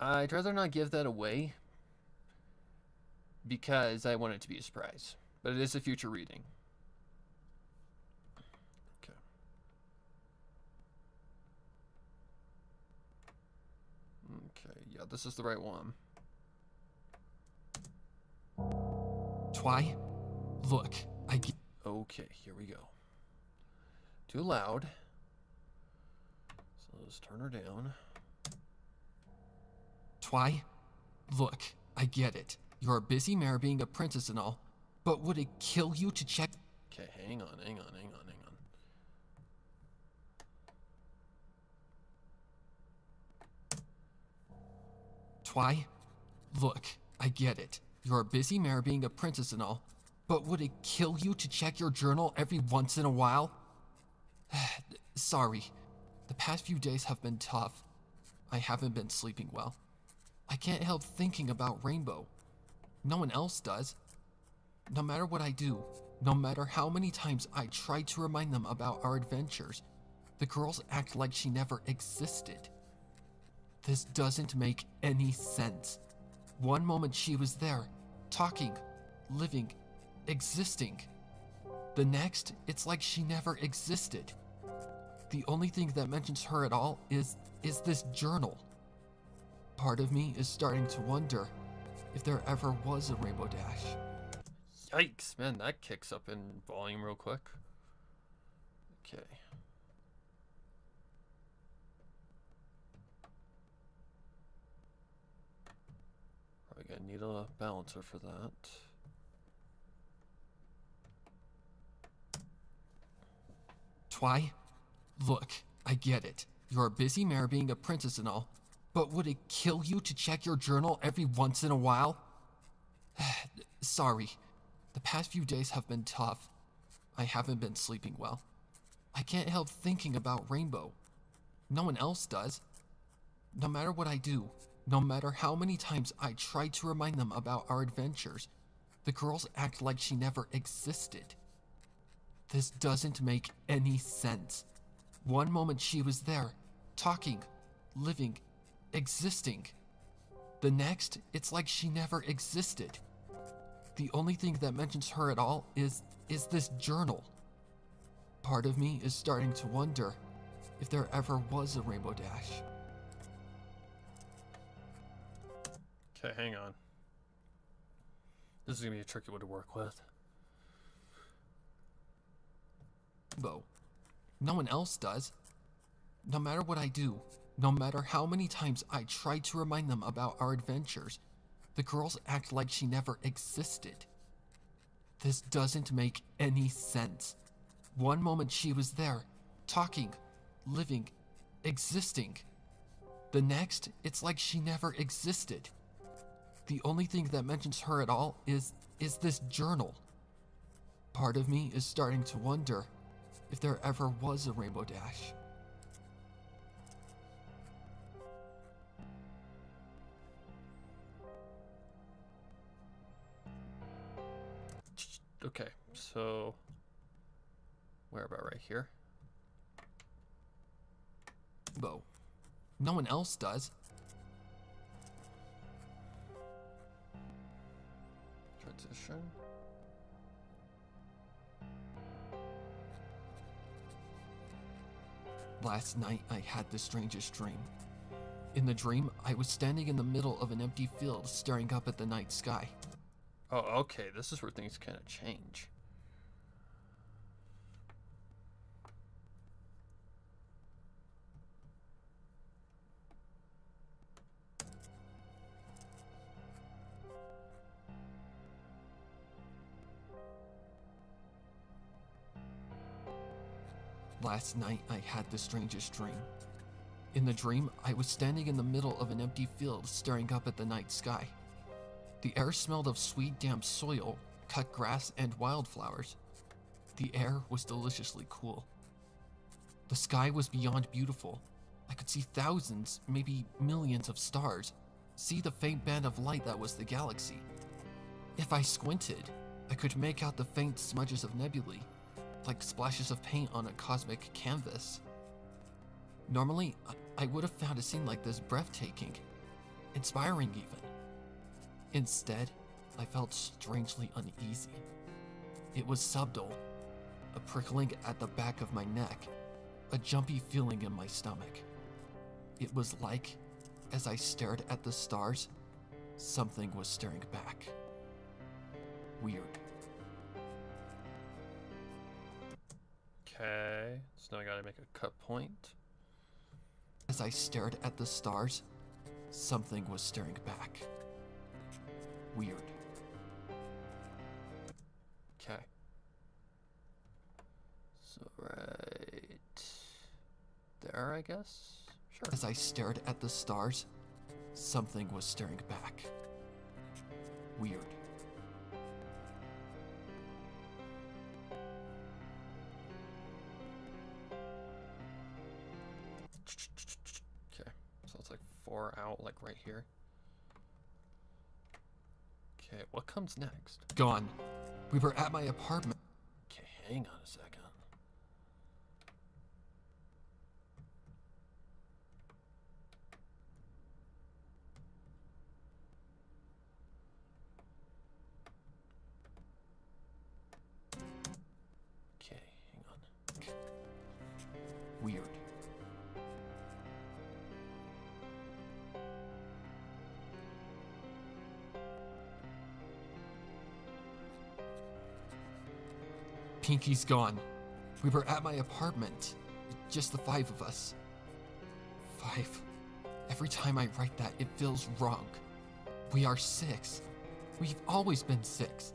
I'd rather not give that away because I want it to be a surprise. But it is a future reading. Okay. Okay, yeah, this is the right one. Twy, look, I get... Okay, here we go. Too loud. So let's turn her down. Twy, look, I get it. You're a busy mayor being a princess and all, but would it kill you to check... Okay, hang on. Twy, look, I get it. You're a busy mayor being a princess and all, but would it kill you to check your journal every once in a while? Sorry, the past few days have been tough. I haven't been sleeping well. I can't help thinking about Rainbow. No one else does. No matter what I do, no matter how many times I try to remind them about our adventures, the girls act like she never existed. This doesn't make any sense. One moment she was there, talking, living, existing. The next, it's like she never existed. The only thing that mentions her at all is this journal. Part of me is starting to wonder if there ever was a Rainbow Dash. Yikes, man, that kicks up in volume real quick. Okay. Probably gonna need a balancer for that. Twy, look, I get it. You're a busy mayor being a princess and all, but would it kill you to check your journal every once in a while? Sorry, the past few days have been tough. I haven't been sleeping well. I can't help thinking about Rainbow. No one else does. No matter what I do, no matter how many times I try to remind them about our adventures, the girls act like she never existed. This doesn't make any sense. One moment she was there, talking, living, existing. The next, it's like she never existed. The only thing that mentions her at all is this journal. Part of me is starting to wonder if there ever was a Rainbow Dash. Okay, hang on. This is gonna be a tricky one to work with. Though, no one else does. No matter what I do, no matter how many times I try to remind them about our adventures, the girls act like she never existed. This doesn't make any sense. One moment she was there, talking, living, existing. The next, it's like she never existed. The only thing that mentions her at all is this journal. Part of me is starting to wonder if there ever was a Rainbow Dash. Okay, so where about right here? Though, no one else does. Transition. Last night I had the strangest dream. In the dream, I was standing in the middle of an empty field staring up at the night sky. Oh, okay, this is where things kind of change. Last night I had the strangest dream. In the dream, I was standing in the middle of an empty field staring up at the night sky. The air smelled of sweet, damp soil, cut grass, and wildflowers. The air was deliciously cool. The sky was beyond beautiful. I could see thousands, maybe millions of stars, see the faint band of light that was the galaxy. If I squinted, I could make out the faint smudges of nebulae, like splashes of paint on a cosmic canvas. Normally, I would have found a scene like this breathtaking, inspiring even. Instead, I felt strangely uneasy. It was subtle, a prickling at the back of my neck, a jumpy feeling in my stomach. It was like, as I stared at the stars, something was staring back. Weird. Okay, so now I gotta make a cut point. As I stared at the stars, something was staring back. Weird. Okay. So right there, I guess? Sure. As I stared at the stars, something was staring back. Weird. Okay, so it's like 4 out, like right here. Okay, what comes next? Gone. We were at my apartment. Okay, hang on a second. Okay, hang on. Weird. Pinky's gone. We were at my apartment. Just the 5 of us. 5. Every time I write that, it feels wrong. We are 6. We've always been 6.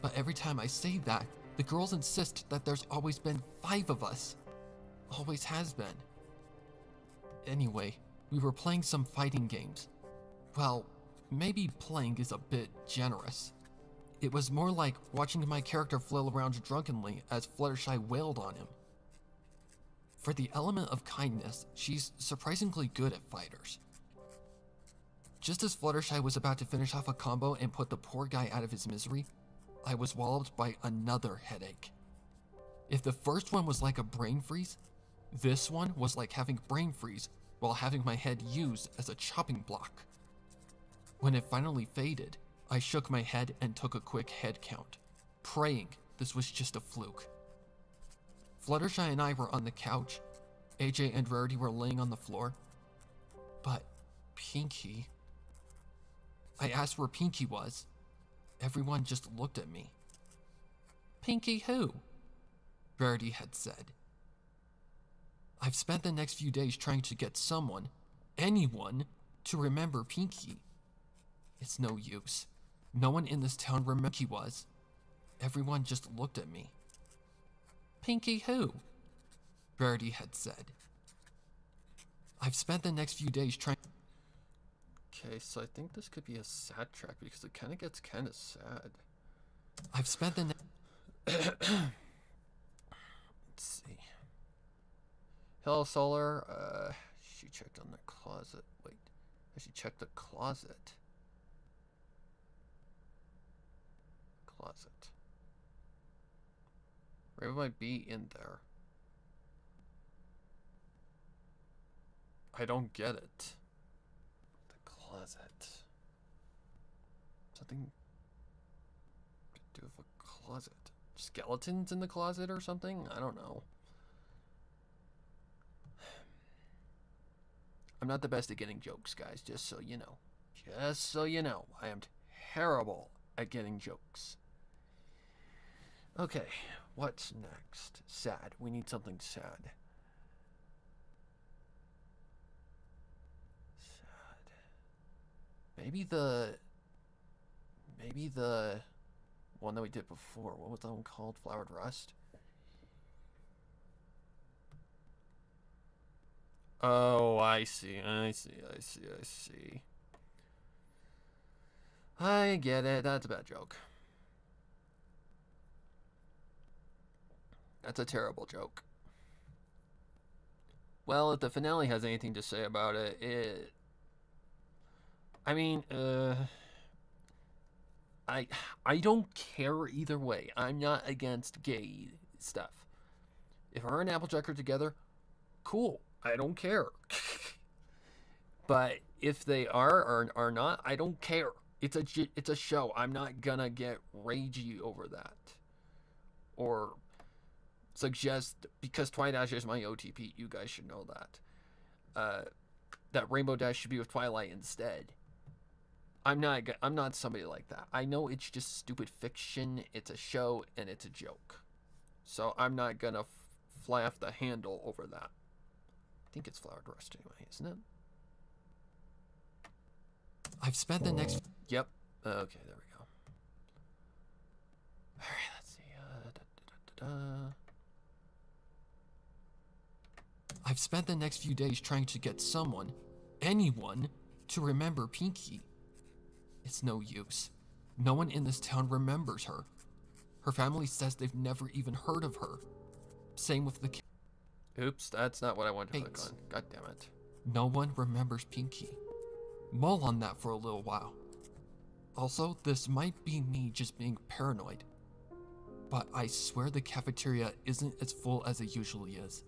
But every time I say that, the girls insist that there's always been 5 of us. Always has been. Anyway, we were playing some fighting games. Well, maybe playing is a bit generous. It was more like watching my character flail around drunkenly as Fluttershy wailed on him. For the element of kindness, she's surprisingly good at fighters. Just as Fluttershy was about to finish off a combo and put the poor guy out of his misery, I was walloped by another headache. If the first one was like a brain freeze, this one was like having brain freeze while having my head used as a chopping block. When it finally faded, I shook my head and took a quick head count, praying this was just a fluke. Fluttershy and I were on the couch, AJ and Rarity were laying on the floor. But Pinky... I asked where Pinky was. Everyone just looked at me. Pinky who? Rarity had said. I've spent the next few days trying to get someone, anyone, to remember Pinky. It's no use. No one in this town remembered Pinky was. Everyone just looked at me. Pinky who? Rarity had said. I've spent the next few days trying... Okay, so I think this could be a sad track because it kind of gets kind of sad. I've spent the... Let's see. Hello, Solar. She checked on the closet. Wait, has she checked the closet? Closet. Raven might be in there. I don't get it. The closet. Something to do with a closet. Skeletons in the closet or something? I don't know. I'm not the best at getting jokes, guys, just so you know. Just so you know. I am terrible at getting jokes. Okay, what's next? Sad. We need something sad. Sad. Maybe the one that we did before. What was that one called? Flowered Rust? Oh, I see. I get it. That's a bad joke. That's a terrible joke. Well, if the finale has anything to say about it, I mean, I don't care either way. I'm not against gay stuff. If her and Applejack are together, cool. I don't care. But if they are or are not, I don't care. It's a show. I'm not gonna get ragey over that. Or suggest, because Twilight Dash is my OTP, you guys should know that. That Rainbow Dash should be with Twilight instead. I'm not somebody like that. I know it's just stupid fiction, it's a show, and it's a joke. So I'm not gonna fly off the handle over that. I think it's Flowered Rust anyway, isn't it? I've spent the next... Yep. Okay, there we go. Alright, let's see. I've spent the next few days trying to get someone, anyone, to remember Pinky. It's no use. No one in this town remembers her. Her family says they've never even heard of her. Same with the... Oops, that's not what I wanted to click on. God damn it. No one remembers Pinky. Mull on that for a little while. Also, this might be me just being paranoid, but I swear the cafeteria isn't as full as it usually is.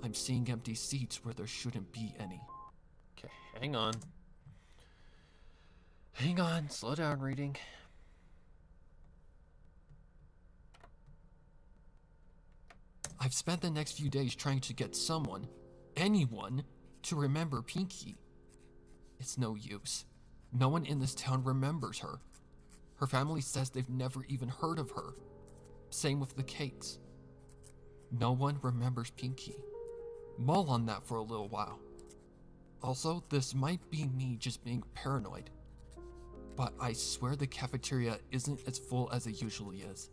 I'm seeing empty seats where there shouldn't be any. Okay, hang on. Hang on, slow down reading. I've spent the next few days trying to get someone, anyone, to remember Pinky. It's no use. No one in this town remembers her. Her family says they've never even heard of her. Same with the cakes. No one remembers Pinky. Mull on that for a little while. Also, this might be me just being paranoid, but I swear the cafeteria isn't as full as it usually is.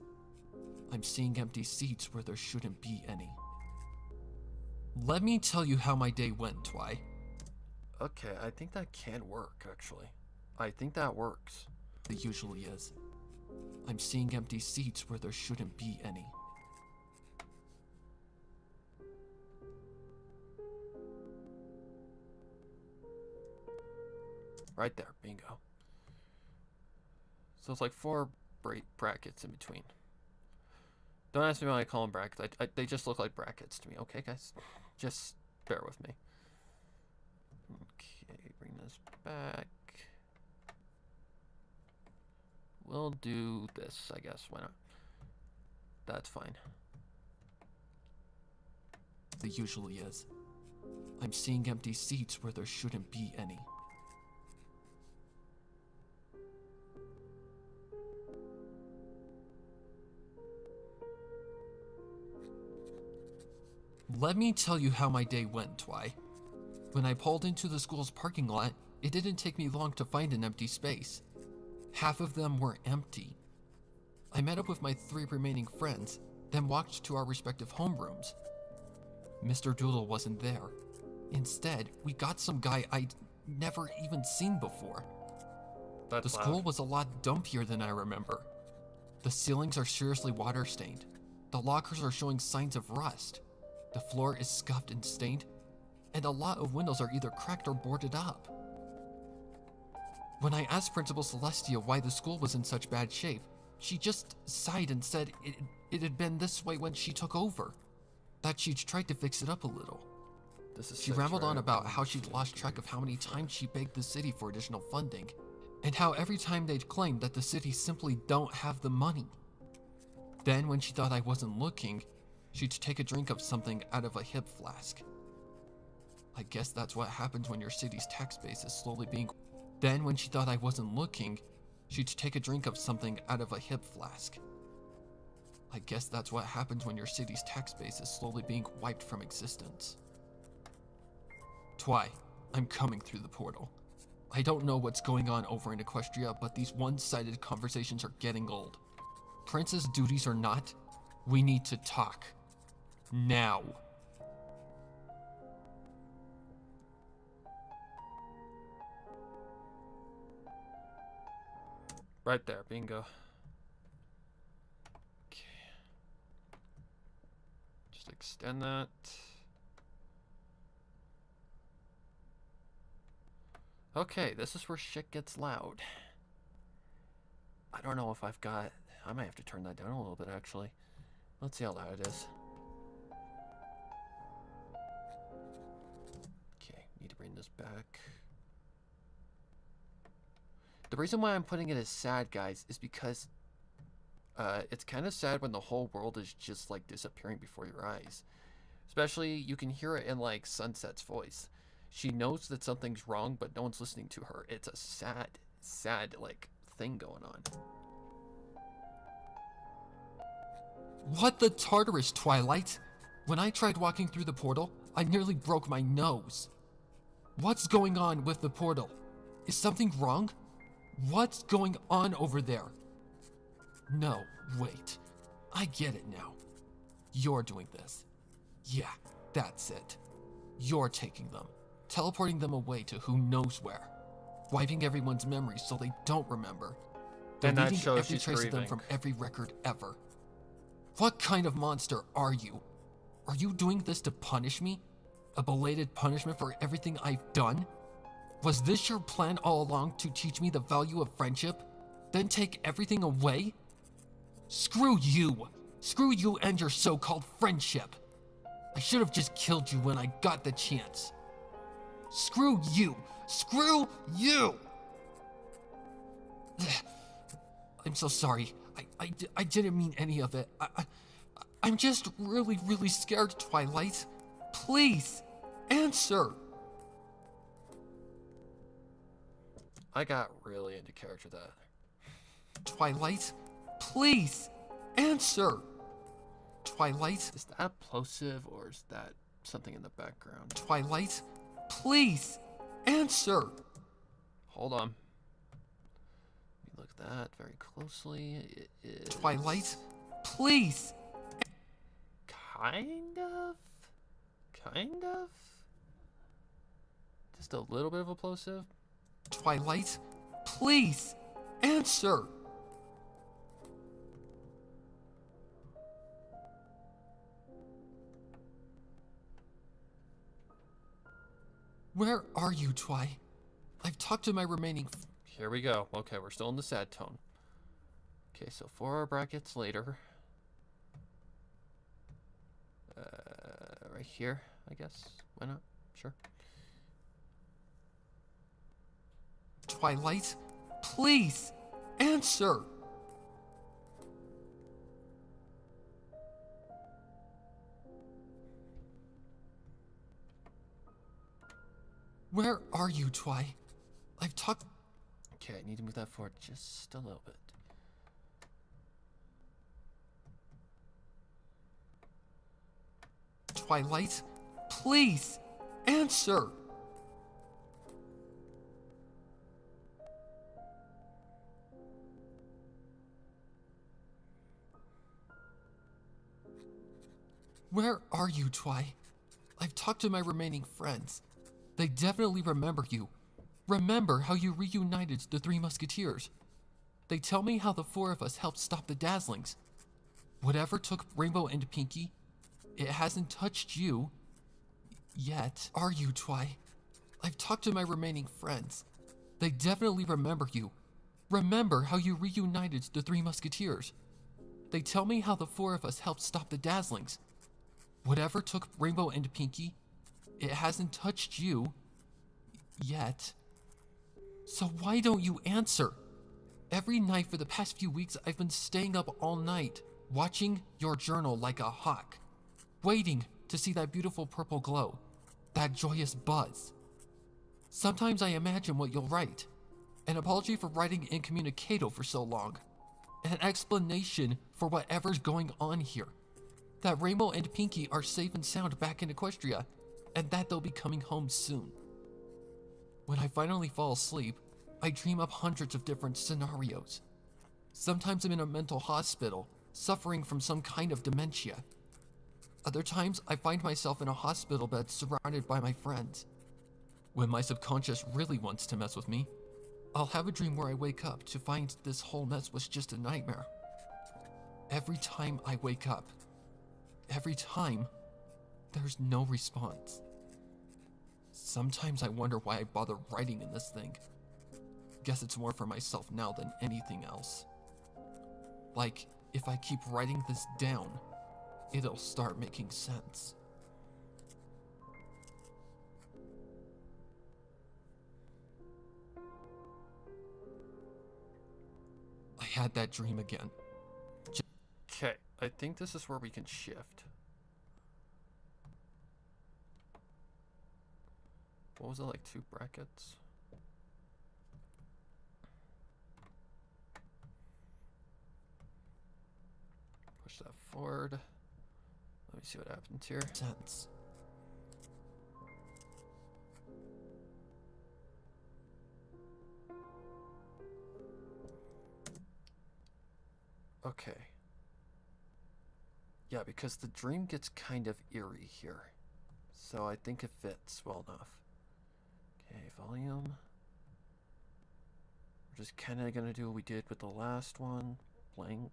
I'm seeing empty seats where there shouldn't be any. Let me tell you how my day went, Twy. Okay, I think that can work, actually. I think that works. It usually is. I'm seeing empty seats where there shouldn't be any. Right there, bingo. So it's like 4 brackets in between. Don't ask me why I call them brackets. They just look like brackets to me. Okay, guys? Just bear with me. Okay, bring this back. We'll do this, I guess. Why not? That's fine. there usually is. I'm seeing empty seats where there shouldn't be any. Let me tell you how my day went, Twy. When I pulled into the school's parking lot, it didn't take me long to find an empty space. Half of them were empty. I met up with my 3 remaining friends, then walked to our respective homerooms. Mr. Doodle wasn't there. Instead, we got some guy I'd never even seen before. The school was a lot dumpier than I remember. The ceilings are seriously water-stained. The lockers are showing signs of rust. The floor is scuffed and stained, and a lot of windows are either cracked or boarded up. When I asked Principal Celestia why the school was in such bad shape, she just sighed and said it had been this way when she took over, that she'd tried to fix it up a little. She rambled on about how she'd lost track of how many times she begged the city for additional funding, and how every time they'd claimed that the city simply don't have the money. Then, when she thought I wasn't looking, she'd take a drink of something out of a hip flask. I guess that's what happens when your city's tax base is slowly being... Then, when she thought I wasn't looking, she'd take a drink of something out of a hip flask. I guess that's what happens when your city's tax base is slowly being wiped from existence. Twy, I'm coming through the portal. I don't know what's going on over in Equestria, but these one-sided conversations are getting old. Princess duties or not, we need to talk. Now. Right there, bingo. Okay. Just extend that. Okay, this is where shit gets loud. I don't know if I've got... I might have to turn that down a little bit, actually. Let's see how loud it is. Okay, need to bring this back. The reason why I'm putting it as sad, guys, is because it's kind of sad when the whole world is just, like, disappearing before your eyes. Especially, you can hear it in, like, Sunset's voice. She knows that something's wrong, but no one's listening to her. It's a sad, sad, like, thing going on. What the Tartarus, Twilight? When I tried walking through the portal, I nearly broke my nose. What's going on with the portal? Is something wrong? What's going on over there? No, wait. I get it now. You're doing this. Yeah, that's it. You're taking them, teleporting them away to who knows where, wiping everyone's memories so they don't remember, And that deleting shows every she's trace of them grieving. from every record ever. What kind of monster are you? Are you doing this to punish me? A belated punishment for everything I've done? Was this your plan all along, to teach me the value of friendship, then take everything away? Screw you! Screw you and your so-called friendship! I should have just killed you when I got the chance. Screw you! Screw you! I'm so sorry. I didn't mean any of it. I'm just really, really scared, Twilight. Please, answer! I got really into character that. Twilight, please, answer! Twilight, Is that plosive or is that something in the background? Twilight, please, answer! Hold on. Let me look at that very closely. It is... Twilight, please! Kind of? Kind of? Just a little bit of a plosive? Twilight, please, answer! Where are you, Twy? I've talked to my remaining... Here we go. Okay, we're still in the sad tone. Okay, so 4 hour brackets later. Right here, I guess. Why not? Sure. Twilight, please, answer! Where are you, Twy? I've talked. Okay, I need to move that forward just a little bit. Twilight, please answer. Where are you, Twy? I've talked to my remaining friends. They definitely remember you. Remember how you reunited the Three Musketeers. They tell me how the four of us helped stop the Dazzlings. Whatever took Rainbow and Pinky, it hasn't touched you yet. Are you, Twy? I've talked to my remaining friends. They definitely remember you. Remember how you reunited the Three Musketeers. They tell me how the four of us helped stop the Dazzlings. Whatever took Rainbow and Pinky, it hasn't touched you yet. So why don't you answer? Every night for the past few weeks, I've been staying up all night, watching your journal like a hawk, waiting to see that beautiful purple glow, that joyous buzz. Sometimes I imagine what you'll write. An apology for writing incommunicado for so long. An explanation for whatever's going on here. That Rainbow and Pinky are safe and sound back in Equestria, and that they'll be coming home soon. When I finally fall asleep, I dream up hundreds of different scenarios. Sometimes I'm in a mental hospital, suffering from some kind of dementia. Other times, I find myself in a hospital bed surrounded by my friends. When my subconscious really wants to mess with me, I'll have a dream where I wake up to find this whole mess was just a nightmare. Every time I wake up, every time, there's no response. Sometimes I wonder why I bother writing in this thing. Guess it's more for myself now than anything else. Like, if I keep writing this down, it'll start making sense. I had that dream again. Okay, I think this is where we can shift. What was it, like 2 brackets? Push that forward. Let me see what happens here. Sense. Okay. Yeah, because the dream gets kind of eerie here. So I think it fits well enough. Okay, volume. We're just kind of going to do what we did with the last one. Blank.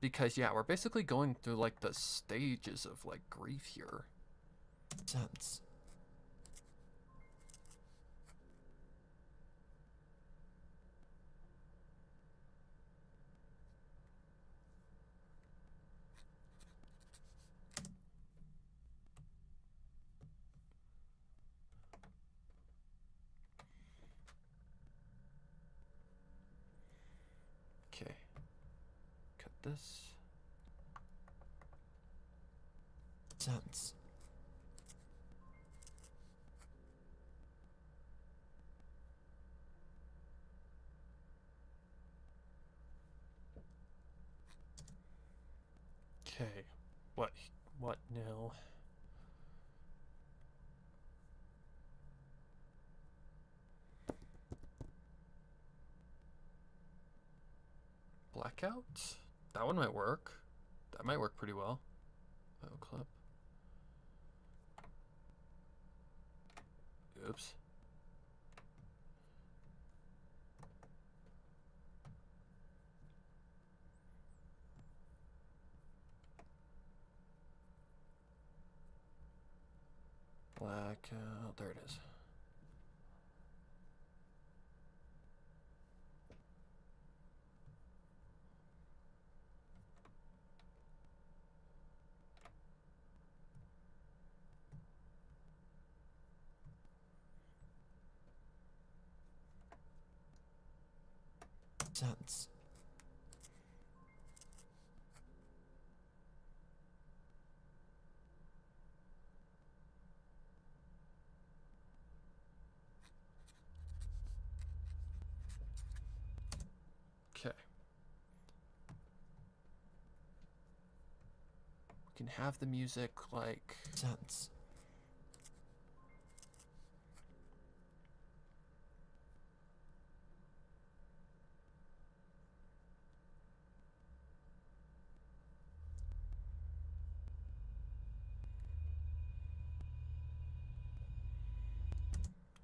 Because, yeah, we're basically going through, like, the stages of, like, grief here. Sense. Okay. Cut this. Sense. Okay. What now? Blackout? That one might work. That might work pretty well. Video clip. Oops. Blackout. There it is. Sense. can have the music like sense.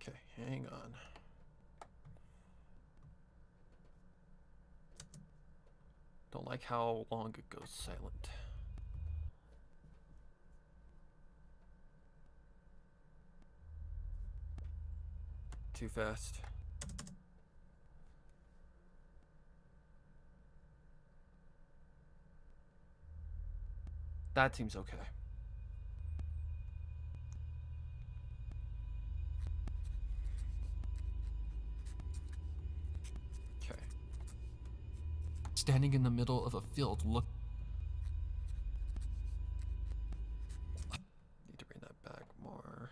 Okay, hang on. Don't like how long it goes silent. Too fast. That seems okay. Okay. Standing in the middle of a field, look. Need to bring that back more.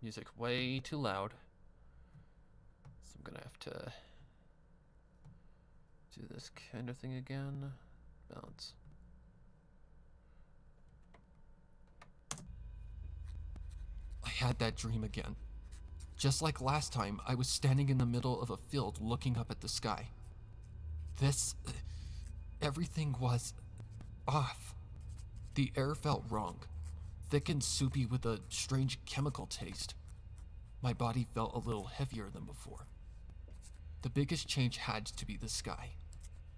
Music way too loud. So I'm gonna have to do this kind of thing again. Balance. I had that dream again. Just like last time, I was standing in the middle of a field looking up at the sky. Everything was off. The air felt wrong, thick and soupy with a strange chemical taste. My body felt a little heavier than before. The biggest change had to be the sky.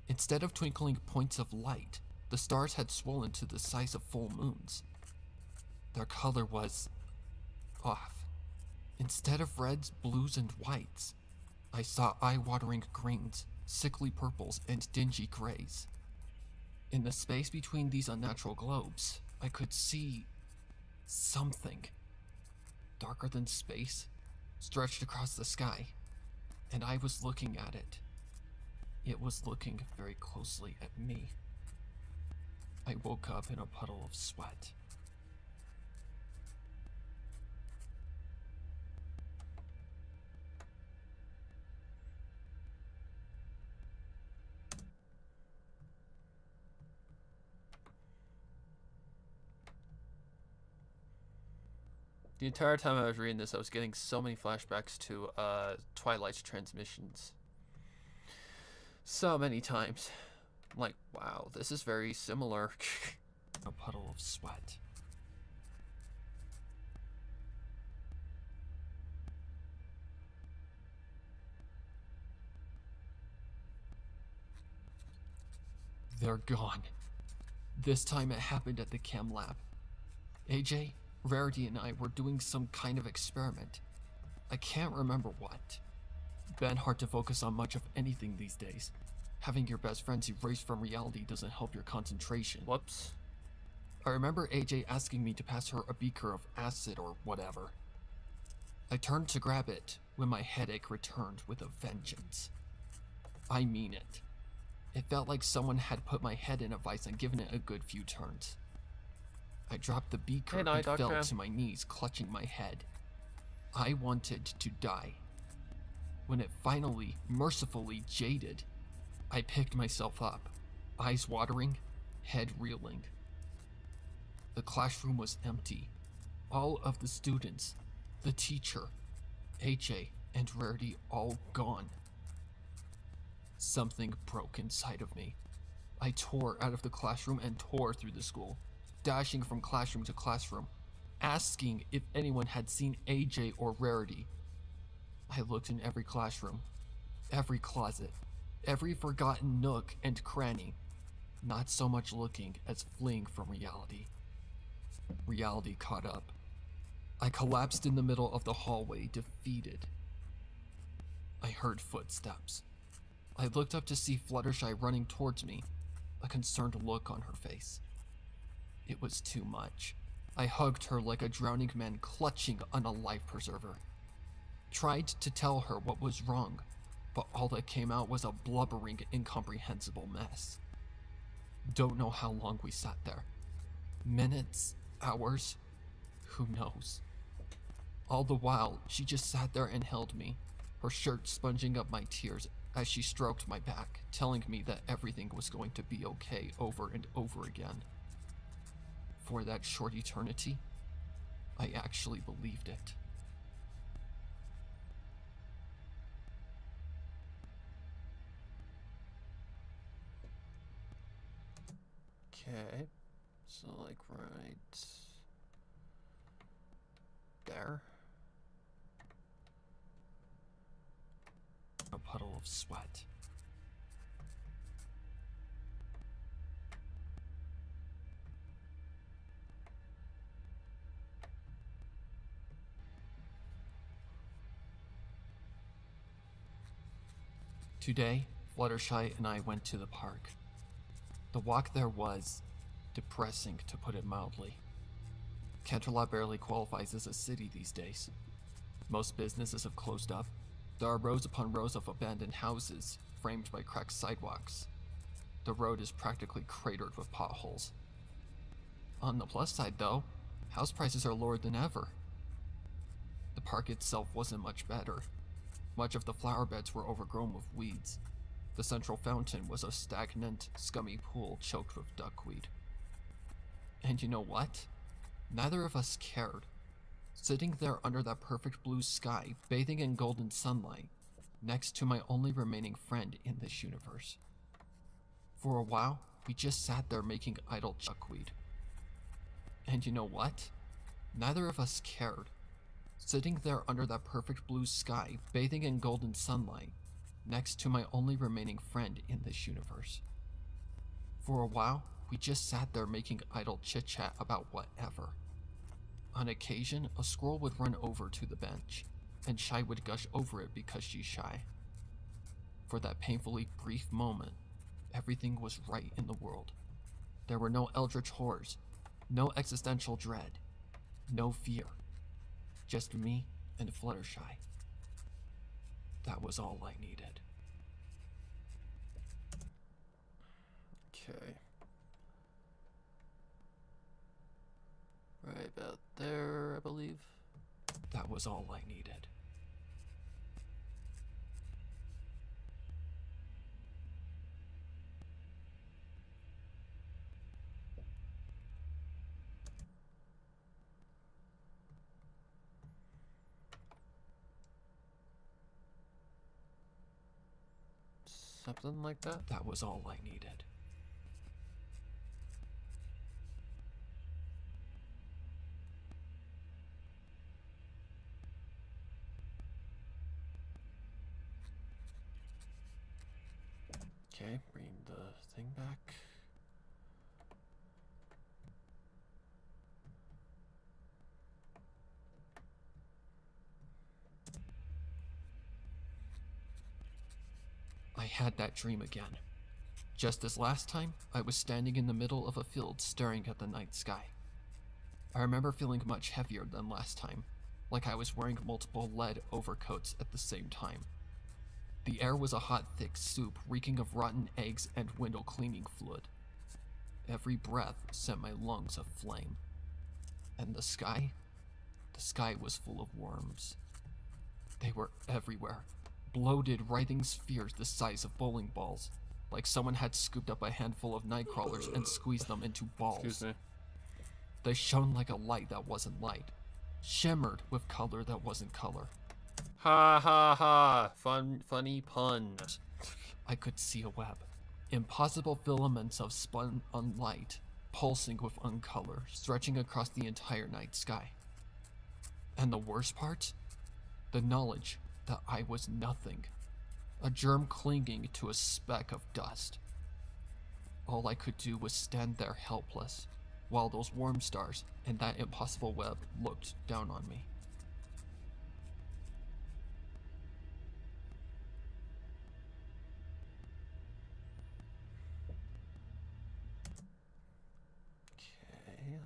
Instead of twinkling points of light, the stars had swollen to the size of full moons. Their color was off. Instead of reds, blues, and whites, I saw eye-watering greens, sickly purples, and dingy grays. In the space between these unnatural globes, I could see something darker than space stretched across the sky, and I was looking at it. It was looking very closely at me. I woke up in a puddle of sweat. The entire time I was reading this, I was getting so many flashbacks to Twilight's transmissions. So many times. I'm like, wow, this is very similar. A puddle of sweat. They're gone. This time it happened at the chem lab. AJ, Rarity, and I were doing some kind of experiment. I can't remember what. Been hard to focus on much of anything these days. Having your best friends erased from reality doesn't help your concentration. Whoops. I remember AJ asking me to pass her a beaker of acid or whatever. I turned to grab it when my headache returned with a vengeance. I mean it. It felt like someone had put my head in a vice and given it a good few turns. I dropped the beaker and fell to my knees, clutching my head. I wanted to die. When it finally, mercifully jaded, I picked myself up, eyes watering, head reeling. The classroom was empty. All of the students, the teacher, AJ, and Rarity all gone. Something broke inside of me. I tore out of the classroom and tore through the school, dashing from classroom to classroom, asking if anyone had seen AJ or Rarity. I looked in every classroom, every closet, every forgotten nook and cranny, not so much looking as fleeing from reality. Reality caught up. I collapsed in the middle of the hallway, defeated. I heard footsteps. I looked up to see Fluttershy running towards me, a concerned look on her face. It was too much. I hugged her like a drowning man clutching on a life preserver. Tried to tell her what was wrong, but all that came out was a blubbering, incomprehensible mess. Don't know how long we sat there. Minutes, hours, who knows? All the while, she just sat there and held me, her shirt sponging up my tears as she stroked my back, telling me that everything was going to be okay over and over again. For that short eternity, I actually believed it. Okay. So, like, right there. A puddle of sweat. Today, Fluttershy and I went to the park. The walk there was depressing, to put it mildly. Canterlot barely qualifies as a city these days. Most businesses have closed up. There are rows upon rows of abandoned houses, framed by cracked sidewalks. The road is practically cratered with potholes. On the plus side, though, house prices are lower than ever. The park itself wasn't much better. Much of the flower beds were overgrown with weeds. The central fountain was a stagnant, scummy pool choked with duckweed. And you know what? Neither of us cared. Sitting there under that perfect blue sky, bathing in golden sunlight, next to my only remaining friend in this universe. For a while, we just sat there making idle duckweed. And you know what? Neither of us cared. Sitting there under that perfect blue sky, bathing in golden sunlight, next to my only remaining friend in this universe. For a while, we just sat there making idle chit-chat about whatever. On occasion, a squirrel would run over to the bench, and Shy would gush over it because she's shy. For that painfully brief moment, everything was right in the world. There were no eldritch horrors, no existential dread, no fear. Just me and Fluttershy. That was all I needed. Okay. Right about there, I believe. That was all I needed. Something like that? That was all I needed. Okay, bring the thing back. I had that dream again. Just as last time, I was standing in the middle of a field staring at the night sky. I remember feeling much heavier than last time, like I was wearing multiple lead overcoats at the same time. The air was a hot, thick soup reeking of rotten eggs and window cleaning fluid. Every breath sent my lungs aflame. And the sky was full of worms. They were everywhere, bloated, writhing spheres the size of bowling balls, like someone had scooped up a handful of night crawlers and squeezed them into balls. Excuse me. They shone like a light that wasn't light, shimmered with color that wasn't color. Ha ha ha! Funny pun. I could see a web, impossible filaments of spun unlight, pulsing with uncolor, stretching across the entire night sky. And the worst part? The knowledge that I was nothing, a germ clinging to a speck of dust. All I could do was stand there helpless, while those worm stars and that impossible web looked down on me. Okay.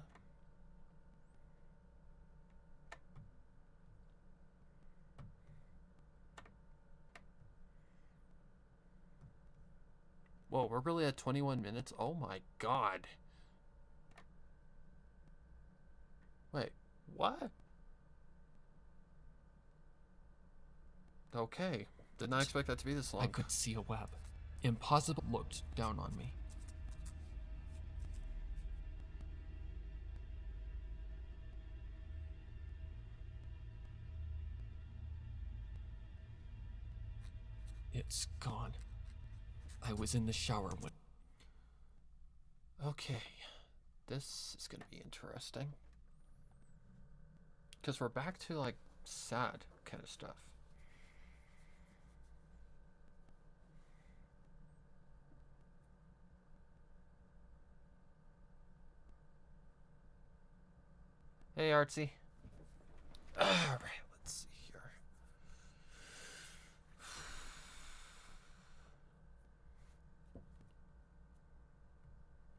Whoa, we're really at 21 minutes? Oh my god. Wait, what? Okay. Did not expect that to be this long. I could see a web. Impossible looked down on me. It's gone. I was in the shower when... Okay, this is gonna be interesting. Because we're back to, like, sad kind of stuff. Hey, Artsy. Alright, let's see here.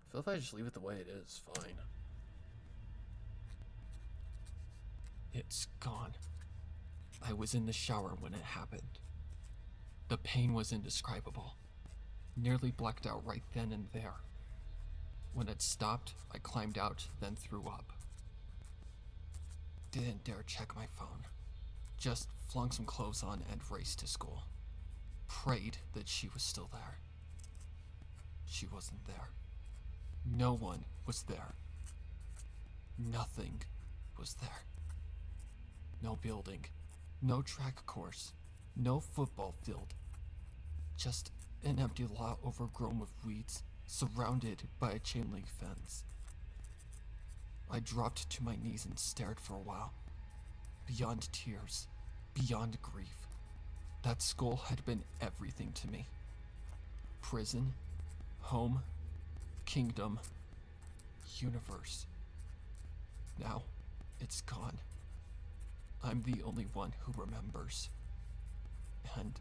I feel if I just leave it the way it is, fine. It's gone. I was in the shower when it happened. The pain was indescribable. Nearly blacked out right then and there. When it stopped, I climbed out, then threw up. Didn't dare check my phone. Just flung some clothes on and raced to school. Prayed that she was still there. She wasn't there. No one was there. Nothing was there. No building, no track course, no football field. Just an empty lot overgrown with weeds, surrounded by a chain link fence. I dropped to my knees and stared for a while. Beyond tears, beyond grief. That school had been everything to me. Prison, home, kingdom, universe. Now, it's gone. I'm the only one who remembers. And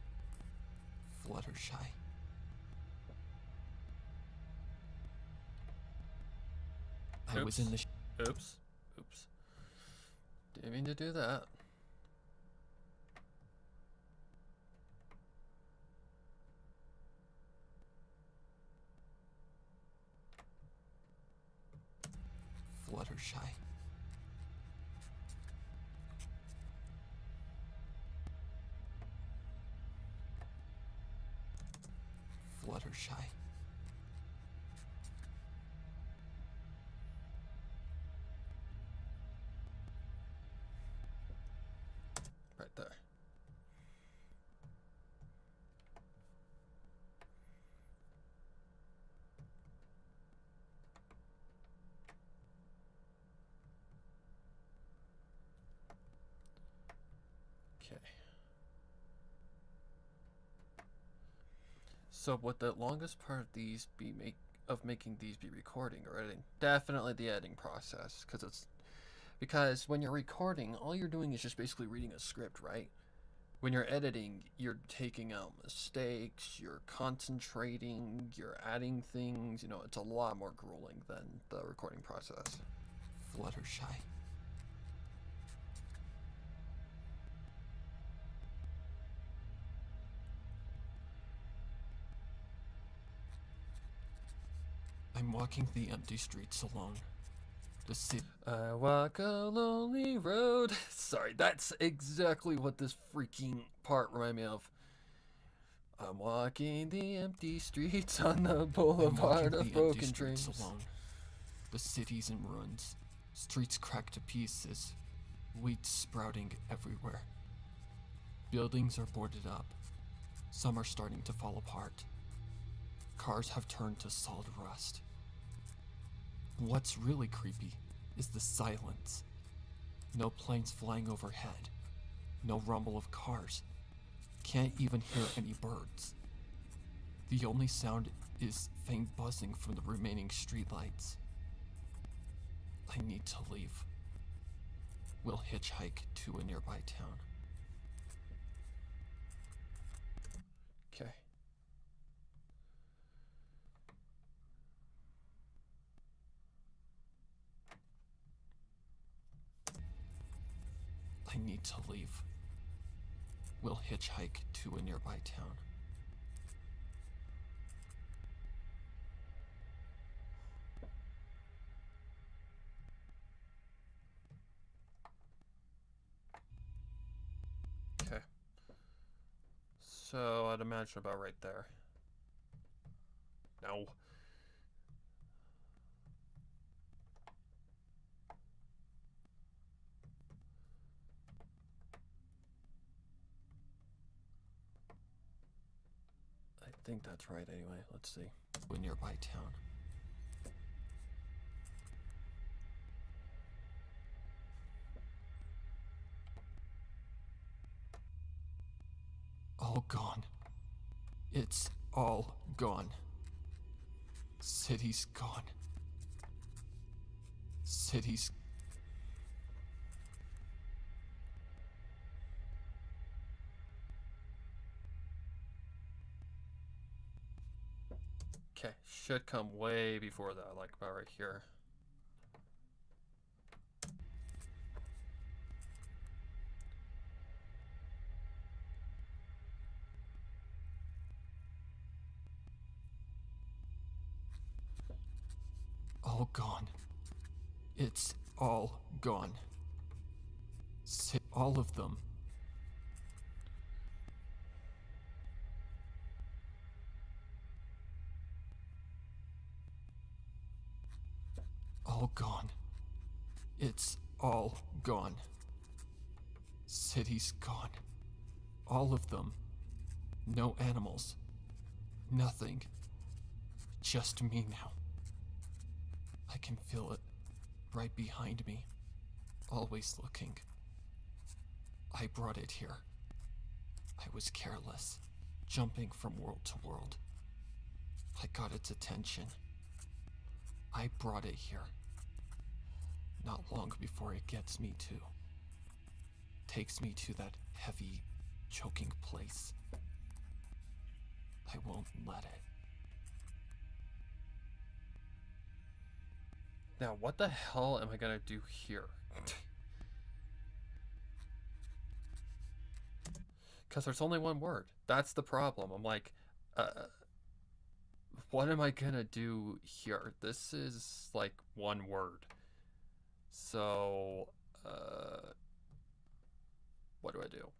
Fluttershy. I was in the... Oops. Didn't mean to do that. Fluttershy. Fluttershy. Right there. Okay. So would the longest part of these be making these be recording or editing? Definitely the editing process, because when you're recording, all you're doing is just basically reading a script, right? When you're editing, you're taking out mistakes, you're concentrating, you're adding things. You know, it's a lot more grueling than the recording process. Fluttershy. I'm walking the empty streets alone. The city... I walk a lonely road. Sorry, that's exactly what this freaking part reminded me of. I'm walking the empty streets on the boulevard of broken dreams. Alone. The city's in ruins. Streets cracked to pieces. Weeds sprouting everywhere. Buildings are boarded up. Some are starting to fall apart. Cars have turned to solid rust. What's really creepy is the silence. No planes flying overhead. No rumble of cars. Can't even hear any birds. The only sound is faint buzzing from the remaining streetlights. I need to leave. We'll hitchhike to a nearby town. Okay. I need to leave. We'll hitchhike to a nearby town. Okay. So I'd imagine about right there. No. think that's right anyway. Let's see. To a nearby town. All gone. It's all gone. City's gone. City's... Okay, should come way before that, like about right here. All gone. It's all gone. All of them. All gone. It's all gone. City's gone. All of them. No animals. Nothing. Just me now. I can feel it right behind me. Always looking. I brought it here. I was careless, jumping from world to world. I got its attention. I brought it here. Not long before it gets me to. Takes me to that heavy, choking place. I won't let it. Now, what the hell am I gonna do here? Because there's only one word. That's the problem. I'm like, what am I gonna do here? This is like one word. So, what do I do?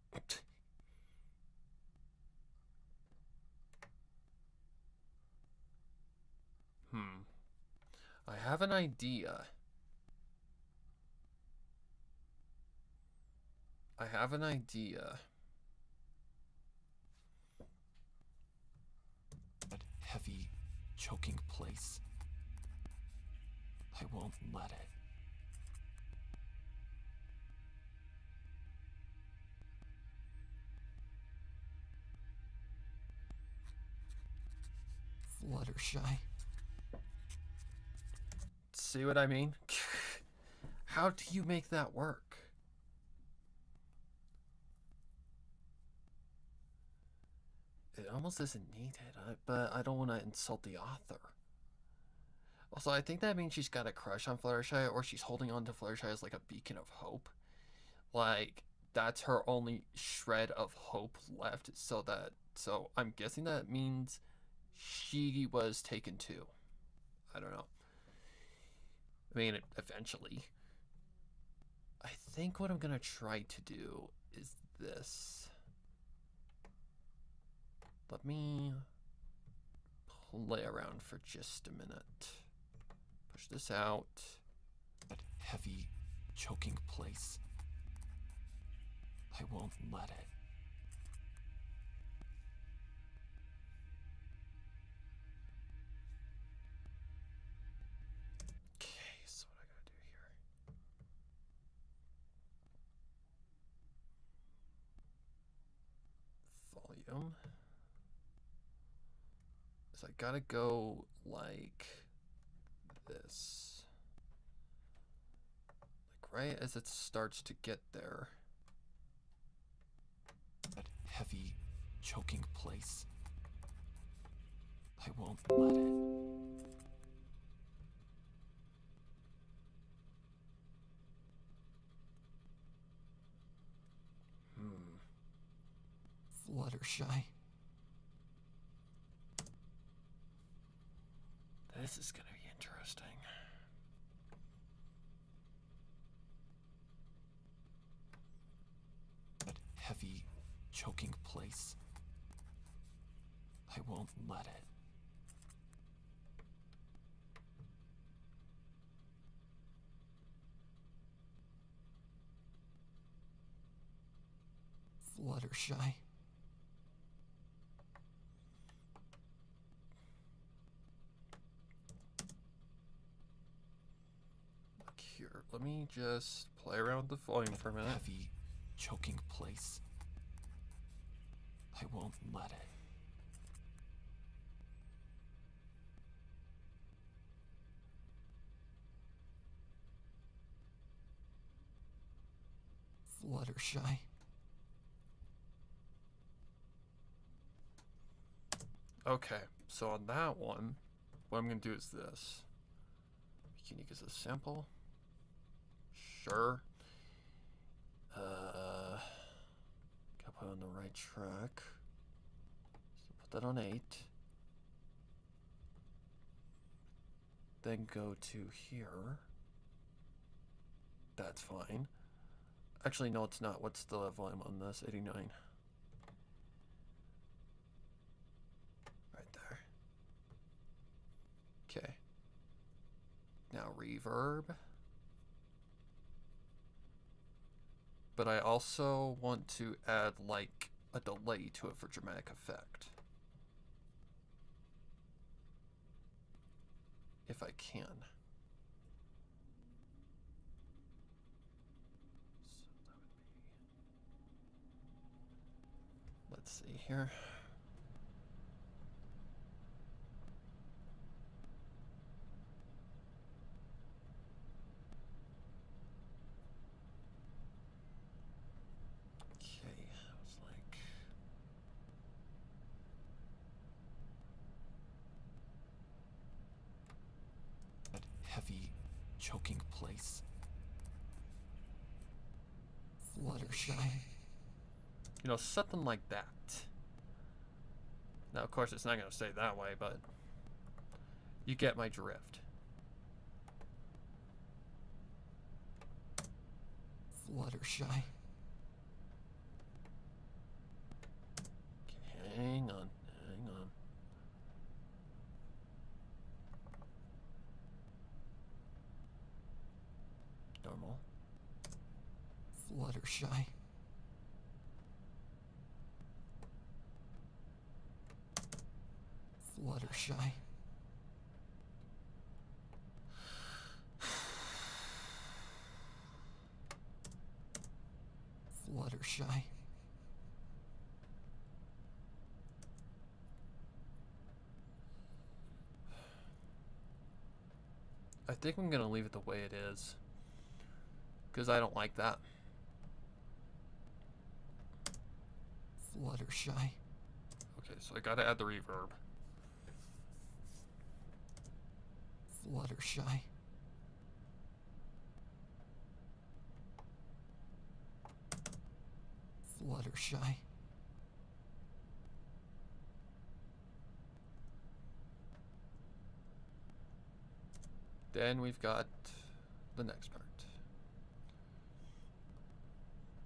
I have an idea. I have an idea. That heavy, choking place. I won't let it. Fluttershy. See what I mean? How do you make that work? It almost isn't needed, but I don't want to insult the author. Also, I think that means she's got a crush on Fluttershy, or she's holding on to Fluttershy as like a beacon of hope. Like, that's her only shred of hope left, so I'm guessing that means she was taken too. I don't know. I mean, eventually. I think what I'm gonna try to do is this. Let me play around for just a minute. Push this out. That heavy, choking place. I won't let it. Okay, so what I gotta do here? Volume. So I gotta go like this. Like right as it starts to get there. That heavy, choking place. I won't let it. Fluttershy. This is gonna be interesting. That heavy, choking place. I won't let it. Fluttershy. let me just play around with the volume for a minute. Heavy, choking place. I won't let it. Fluttershy. Okay, so on that one, what I'm gonna do is this. Unique as a sample. Sure. Gotta put it on the right track. So put that on 8. Then go to here. That's fine. Actually, no, it's not. What's the volume on this? 89. Right there. Okay. Now reverb. But I also want to add like a delay to it for dramatic effect. If I can. So that would be... Let's see here. Okay, I was like... That heavy, choking place. Fluttershy. You know, something like that. Now, of course, it's not going to stay that way, but you get my drift. Fluttershy. Okay, hang on, hang on. Normal. Fluttershy. Fluttershy. Fluttershy. I think I'm going to leave it the way it is. Because I don't like that. Fluttershy. Okay, so I got to add the reverb. Fluttershy. Fluttershy. Then we've got the next part.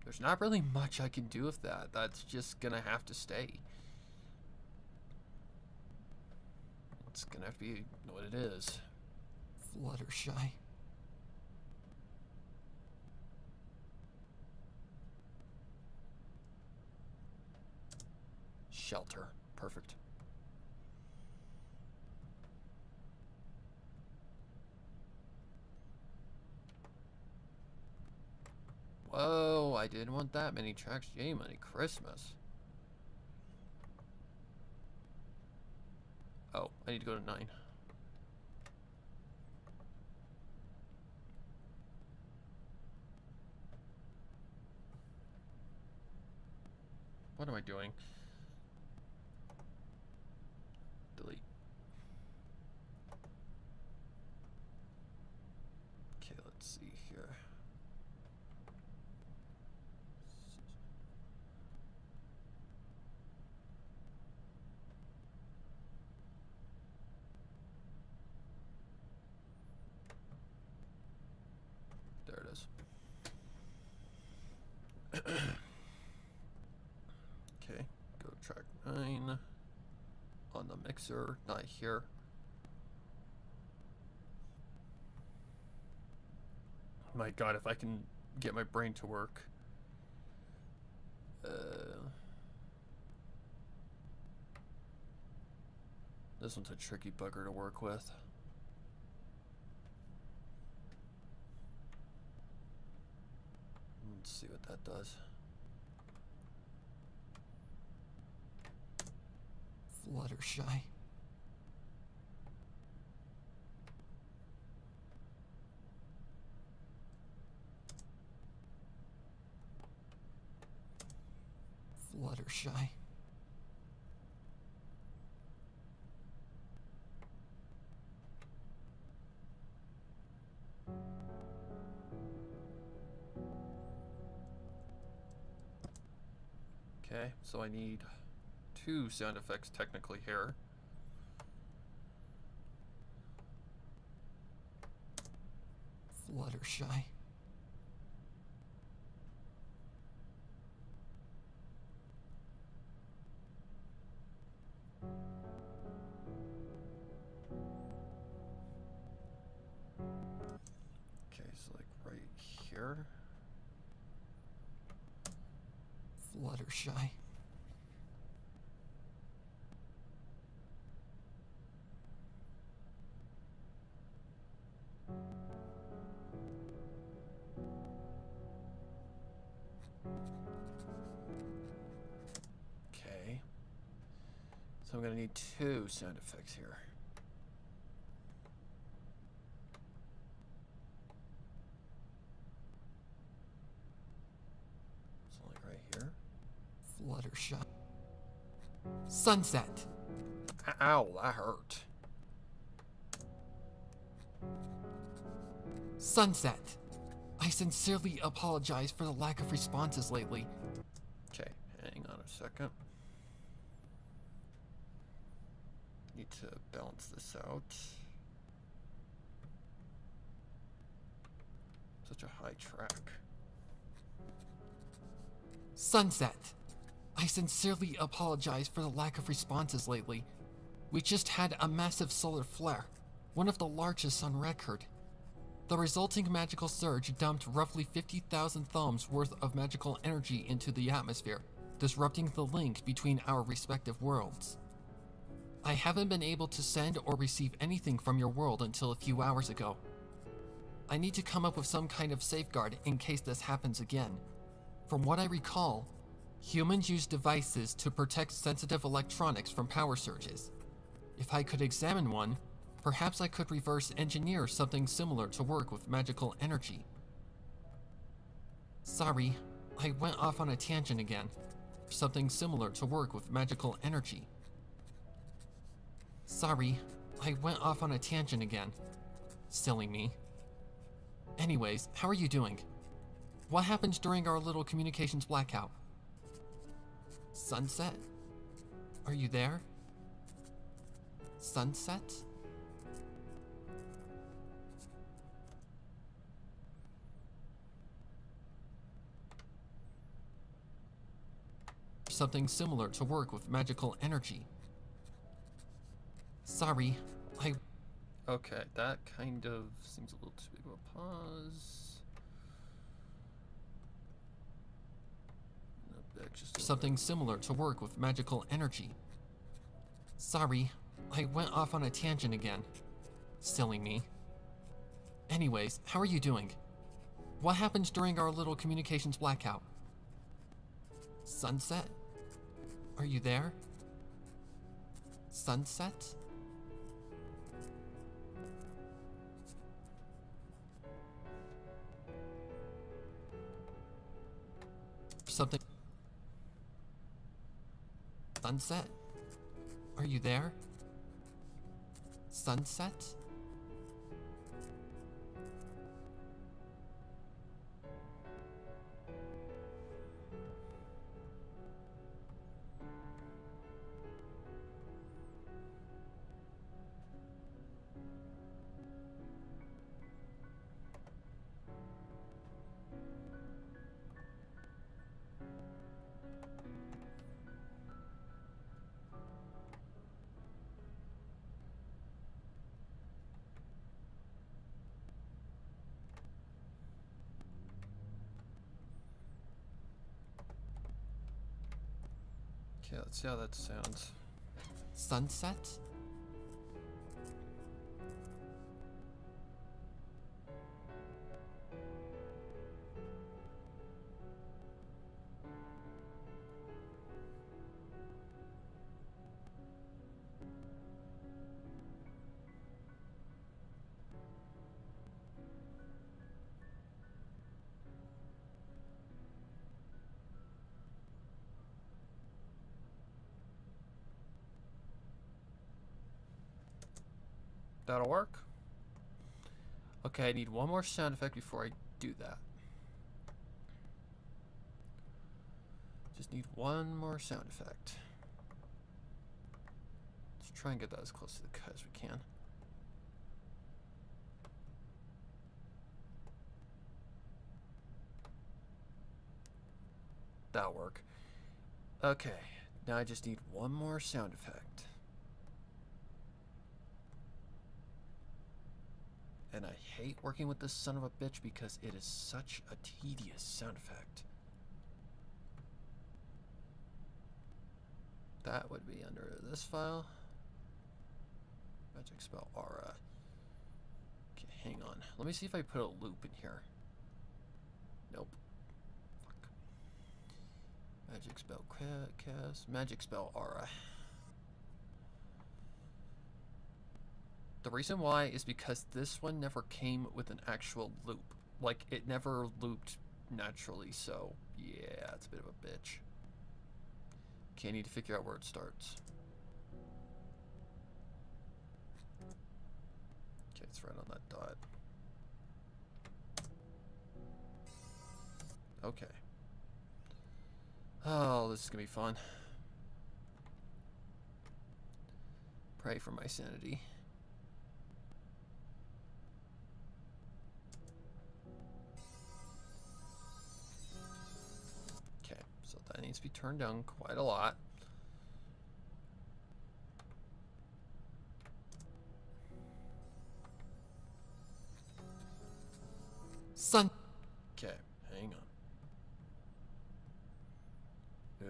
There's not really much I can do with that. That's just gonna have to stay. It's gonna have to be what it is. Fluttershy. Shelter. Perfect. Whoa, I didn't want that many tracks. Yay, money. Christmas. Oh, I need to go to 9. What am I doing? Delete. Okay, let's see here. There it is. Okay, go to track 9 on the mixer, not here. My God, if I can get my brain to work. This one's a tricky bugger to work with. Let's see what that does. Fluttershy. Fluttershy. Okay, so I need 2 sound effects technically here. Fluttershy. Okay, so like right here. Fluttershy. Okay. So I'm gonna need 2 sound effects here. So like right here. Fluttershy. Sunset. Ow, that hurt. Sunset. I sincerely apologize for the lack of responses lately. Okay, hang on a second. Need to balance this out. Such a high track. Sunset. I sincerely apologize for the lack of responses lately. We just had a massive solar flare, one of the largest on record. The resulting magical surge dumped roughly 50,000 thoms worth of magical energy into the atmosphere, disrupting the link between our respective worlds. I haven't been able to send or receive anything from your world until a few hours ago. I need to come up with some kind of safeguard in case this happens again. From what I recall, humans use devices to protect sensitive electronics from power surges. If I could examine one, perhaps I could reverse engineer something similar to work with magical energy. Sorry, I went off on a tangent again. Something similar to work with magical energy. Sorry, I went off on a tangent again. Silly me. Anyways, how are you doing? What happened during our little communications blackout? Sunset? Are you there? Sunset? Something similar to work with magical energy. Sorry, I... Okay, that kind of seems a little too big of a pause. No, back just a little Something similar to work with magical energy. Sorry, I went off on a tangent again. Silly me. Anyways, how are you doing? What happened during our little communications blackout? Sunset? Are you there? Sunset? Something... Sunset? Are you there? Sunset? Okay, let's see how that sounds. Sunset? That'll work. Okay, I need one more sound effect before I do that. Just need one more sound effect. Let's try and get that as close to the cut as we can. That'll work. Okay, now I just need one more sound effect. And I hate working with this son of a bitch because it is such a tedious sound effect. That would be under this file. Magic spell aura. Okay, hang on. Let me see if I put a loop in here. Nope. Fuck. Magic spell cast. Magic spell aura. The reason why is because this one never came with an actual loop. Like, it never looped naturally, so yeah, it's a bit of a bitch. Okay, I need to figure out where it starts. Okay, it's right on that dot. Okay. Oh, this is gonna be fun. Pray for my sanity. Okay, so that needs to be turned down quite a lot. Sun. Okay, hang on.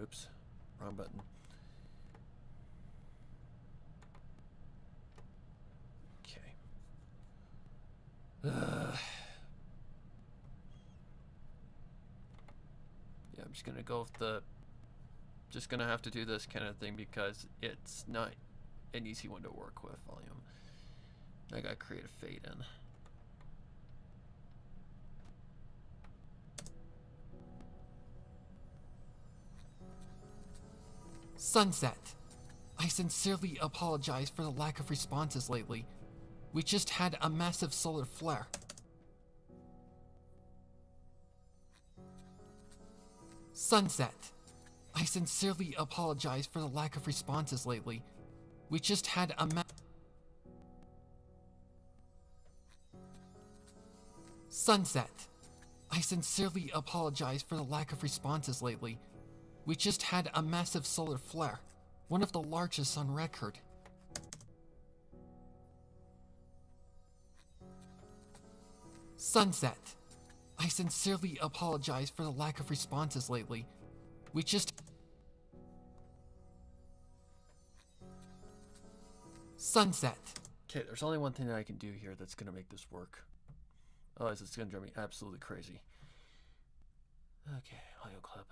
Oops, wrong button. Okay. Yeah, I'm just gonna go with the. Just gonna have to do this kind of thing because it's not an easy one to work with. Volume. I gotta create a fade in. Sunset. I sincerely apologize for the lack of responses lately. We just had a massive solar flare. Sunset. I sincerely apologize for the lack of responses lately. We just had a Sunset. I sincerely apologize for the lack of responses lately. We just had a massive solar flare, one of the largest on record. Sunset. I sincerely apologize for the lack of responses lately. We just... Sunset. Okay, there's only one thing that I can do here that's gonna make this work. Otherwise, it's gonna drive me absolutely crazy. Okay, audio clip.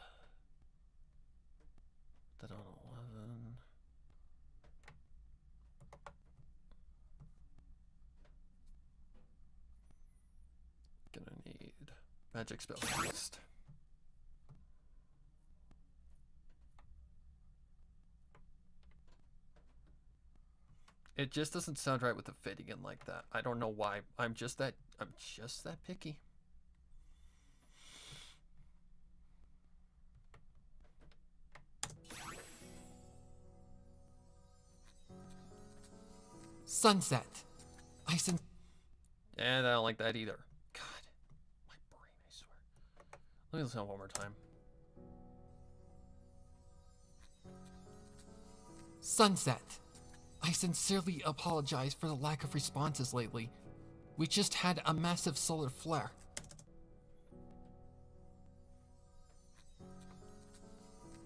Put that on 11. Gonna need magic spell cast. It just doesn't sound right with the fading in like that. I don't know why. I'm just that picky. Sunset. And I don't like that either. God, my brain, I swear. Let me listen to it one more time. Sunset. I sincerely apologize for the lack of responses lately. We just had a massive solar flare.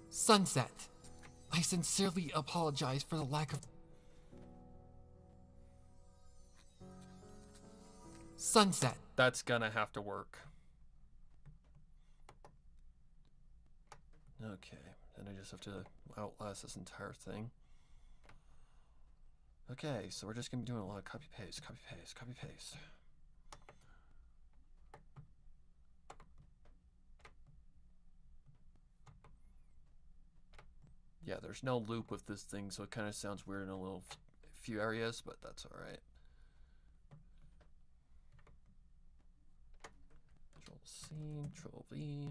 Sunset. I sincerely apologize for the lack of... Sunset. That's gonna have to work. Okay, then I just have to outlast this entire thing. Okay, so we're just gonna be doing a lot of copy paste, copy paste, copy paste. Yeah, there's no loop with this thing, so it kind of sounds weird in a few areas, but that's alright. Control V.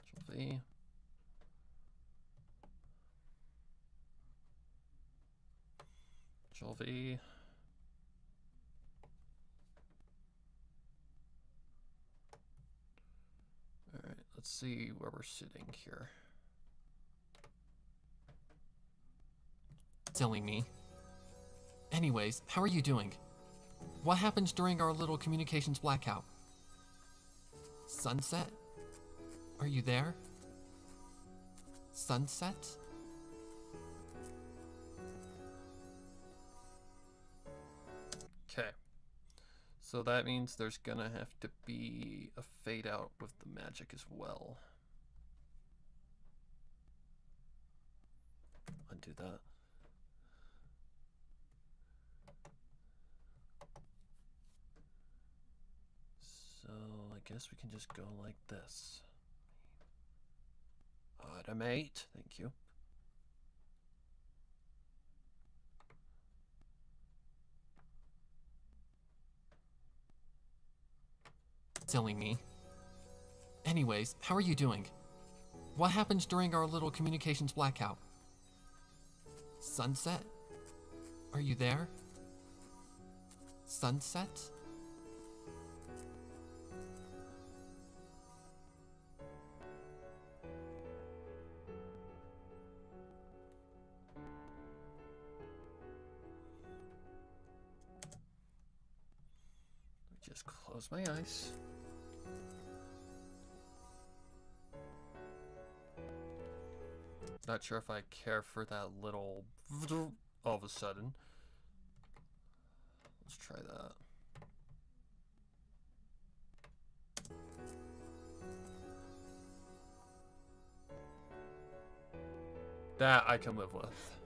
Control V. Control V. Alright, let's see where we're sitting here. Silly me. Anyways, how are you doing? What happened during our little communications blackout? Sunset? Are you there? Sunset? Okay. So that means there's gonna have to be a fade out with the magic as well. Undo that. So I guess we can just go like this. Automate, thank you. Silly me. Anyways, how are you doing? What happened during our little communications blackout? Sunset? Are you there? Sunset? Just close my eyes. Not sure if I care for that little all of a sudden. Let's try that. That I can live with.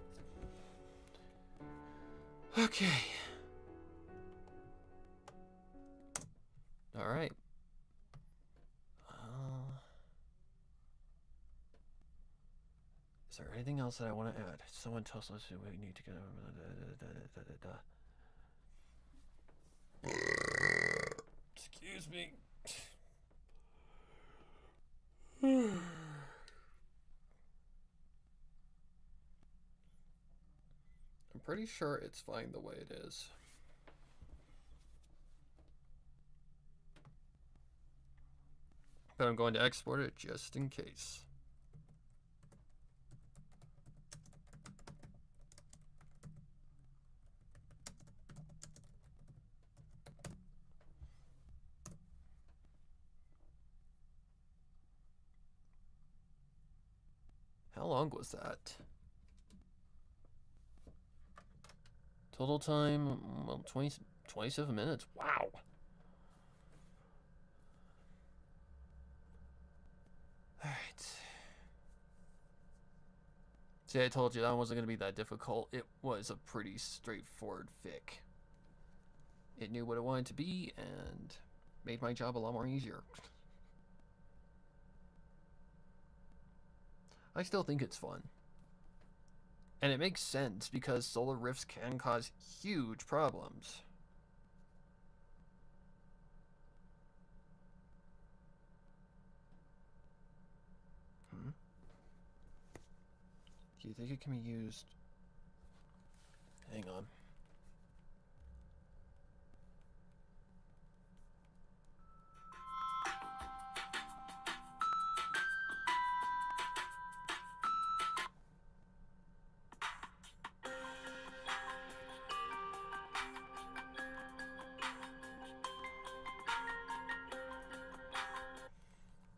Okay. All right. Is there anything else that I want to add? Someone tells us we need to get Excuse me. I'm pretty sure it's fine the way it is. But I'm going to export it just in case. How long was that? Total time, well, 27 minutes. Wow. Alright. See, I told you that wasn't going to be that difficult. It was a pretty straightforward fic. It knew what it wanted to be and made my job a lot more easier. I still think it's fun. And it makes sense because solar rifts can cause huge problems. Do you think it can be used? Hang on.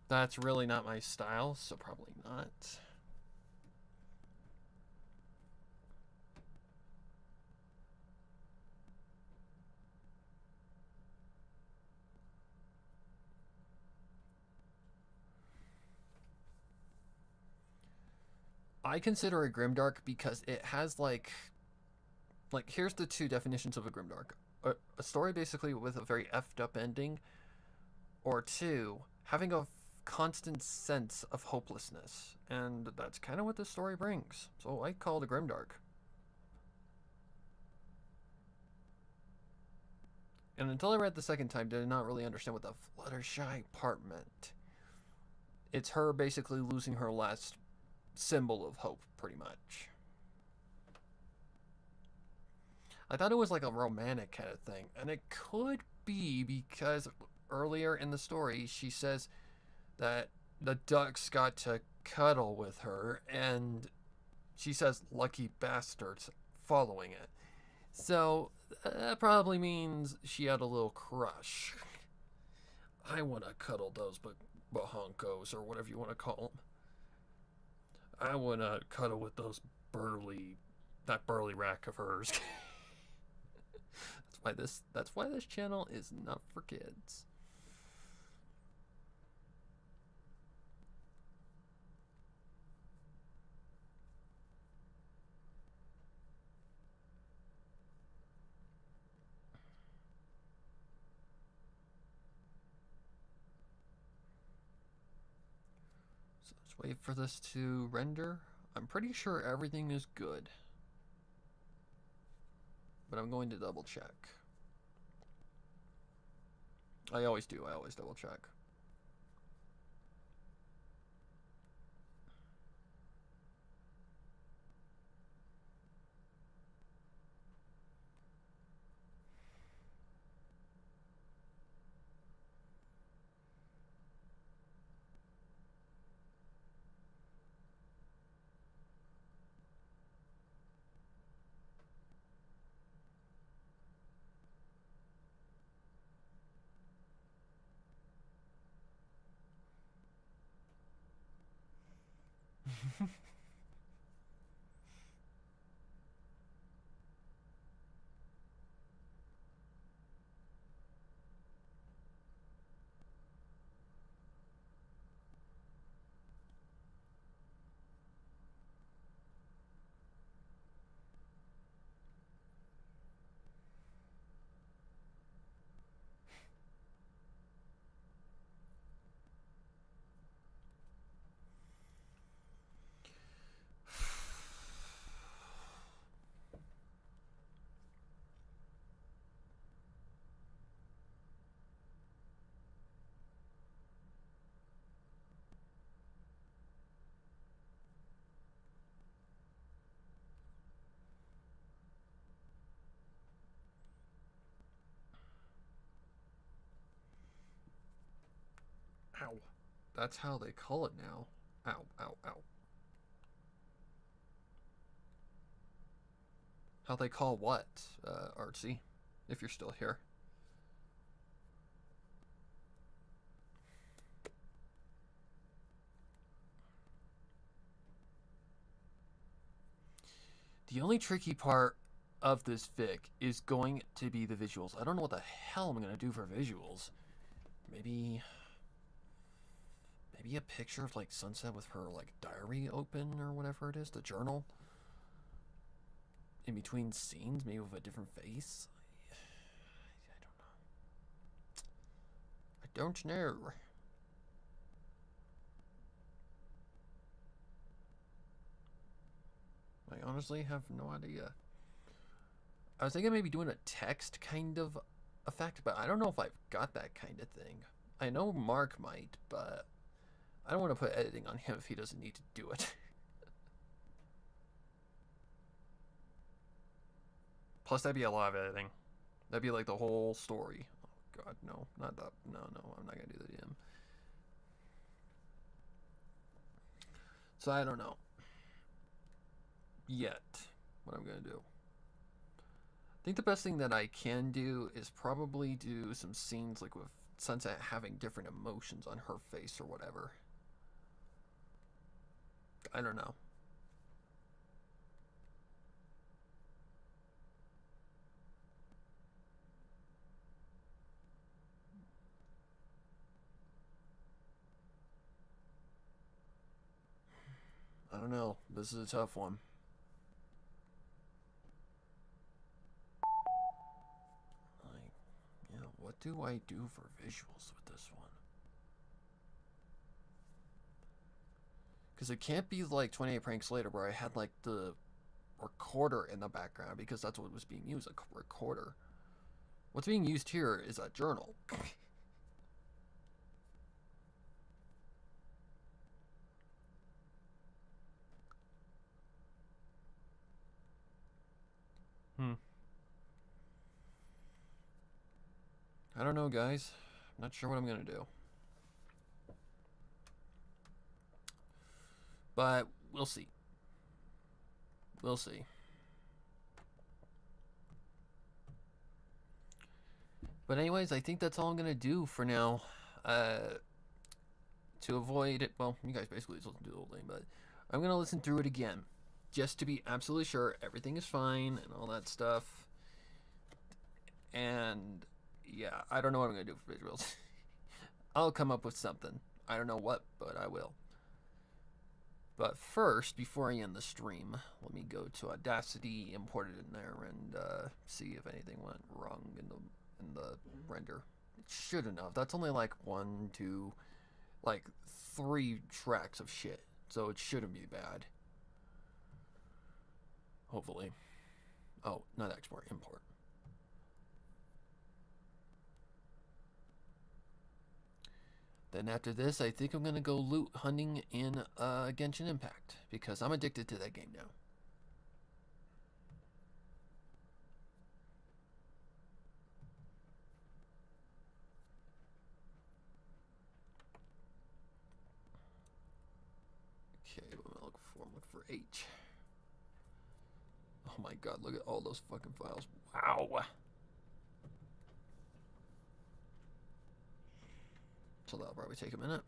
That's really not my style, so probably not. I consider a grimdark because it has like here's the two definitions of a grimdark. A story basically with a very effed up ending, or two, having a constant sense of hopelessness, and that's kind of what this story brings. So I call it a grimdark. And until I read it the second time, did not really understand what the Fluttershy part meant. It's her basically losing her last symbol of hope, pretty much. I thought it was like a romantic kind of thing, and it could be because earlier in the story she says that the ducks got to cuddle with her, and she says lucky bastards following it. So that probably means she had a little crush. I want to cuddle those bahonkos, or whatever you want to call them. I want to cuddle with that burly rack of hers. That's why this channel is not for kids. So let's wait for this to render. I'm pretty sure everything is good, but I'm going to double check. I always do. I always double check. Ow. That's how they call it now. Ow, ow, ow. How they call what, Artsy? If you're still here. The only tricky part of this fic is going to be the visuals. I don't know what the hell I'm going to do for visuals. Maybe a picture of like sunset with her like diary open or whatever it is, the journal. In between scenes, maybe with a different face. I don't know. I honestly have no idea. I was thinking maybe doing a text kind of effect, but I don't know if I've got that kind of thing. I know Mark might, but I don't want to put editing on him if he doesn't need to do it. Plus, that'd be a lot of editing. That'd be like the whole story. Oh god, no, not that. No, I'm not gonna do that to him. So I don't know yet what I'm gonna do. I think the best thing that I can do is probably do some scenes like with Sunset having different emotions on her face or whatever. I don't know. I don't know. This is a tough one. Like, yeah, what do I do for visuals with this one? Because it can't be like 28 Pranks Later where I had like the recorder in the background, because that's what was being used, a recorder. What's being used here is a journal. I don't know, guys. I'm not sure what I'm gonna do. But we'll see. We'll see. But anyways, I think that's all I'm gonna do for now. To avoid it, well, you guys basically just listen to the whole thing, but I'm gonna listen through it again, just to be absolutely sure everything is fine and all that stuff. And yeah, I don't know what I'm gonna do for visuals. I'll come up with something. I don't know what, but I will. But first, before I end the stream, let me go to Audacity, import it in there, and see if anything went wrong in the render. It should enough. That's only like 1, 2, like 3 tracks of shit, so it shouldn't be bad. Hopefully. Oh, not export, import. Then after this, I think I'm gonna go loot hunting in Genshin Impact, because I'm addicted to that game now. Okay, what am I looking for? I'm looking for H. Oh my god, look at all those fucking files. Wow. So that'll probably take a minute.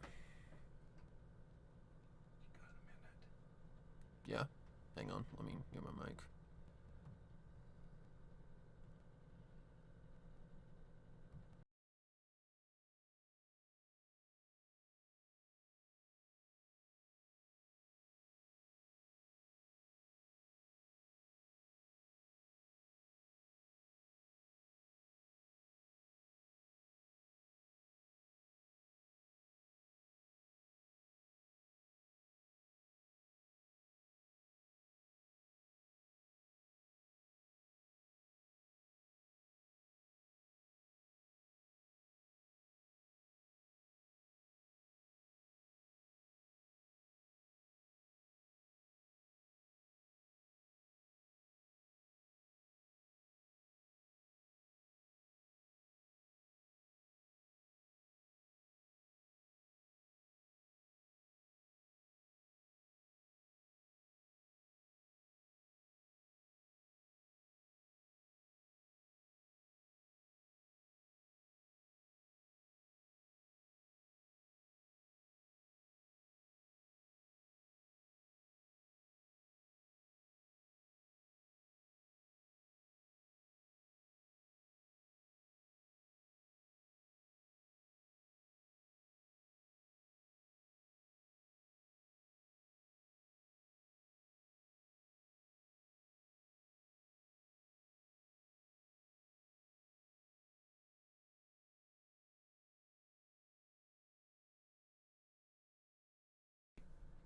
Yeah? Hang on, let me get my mic.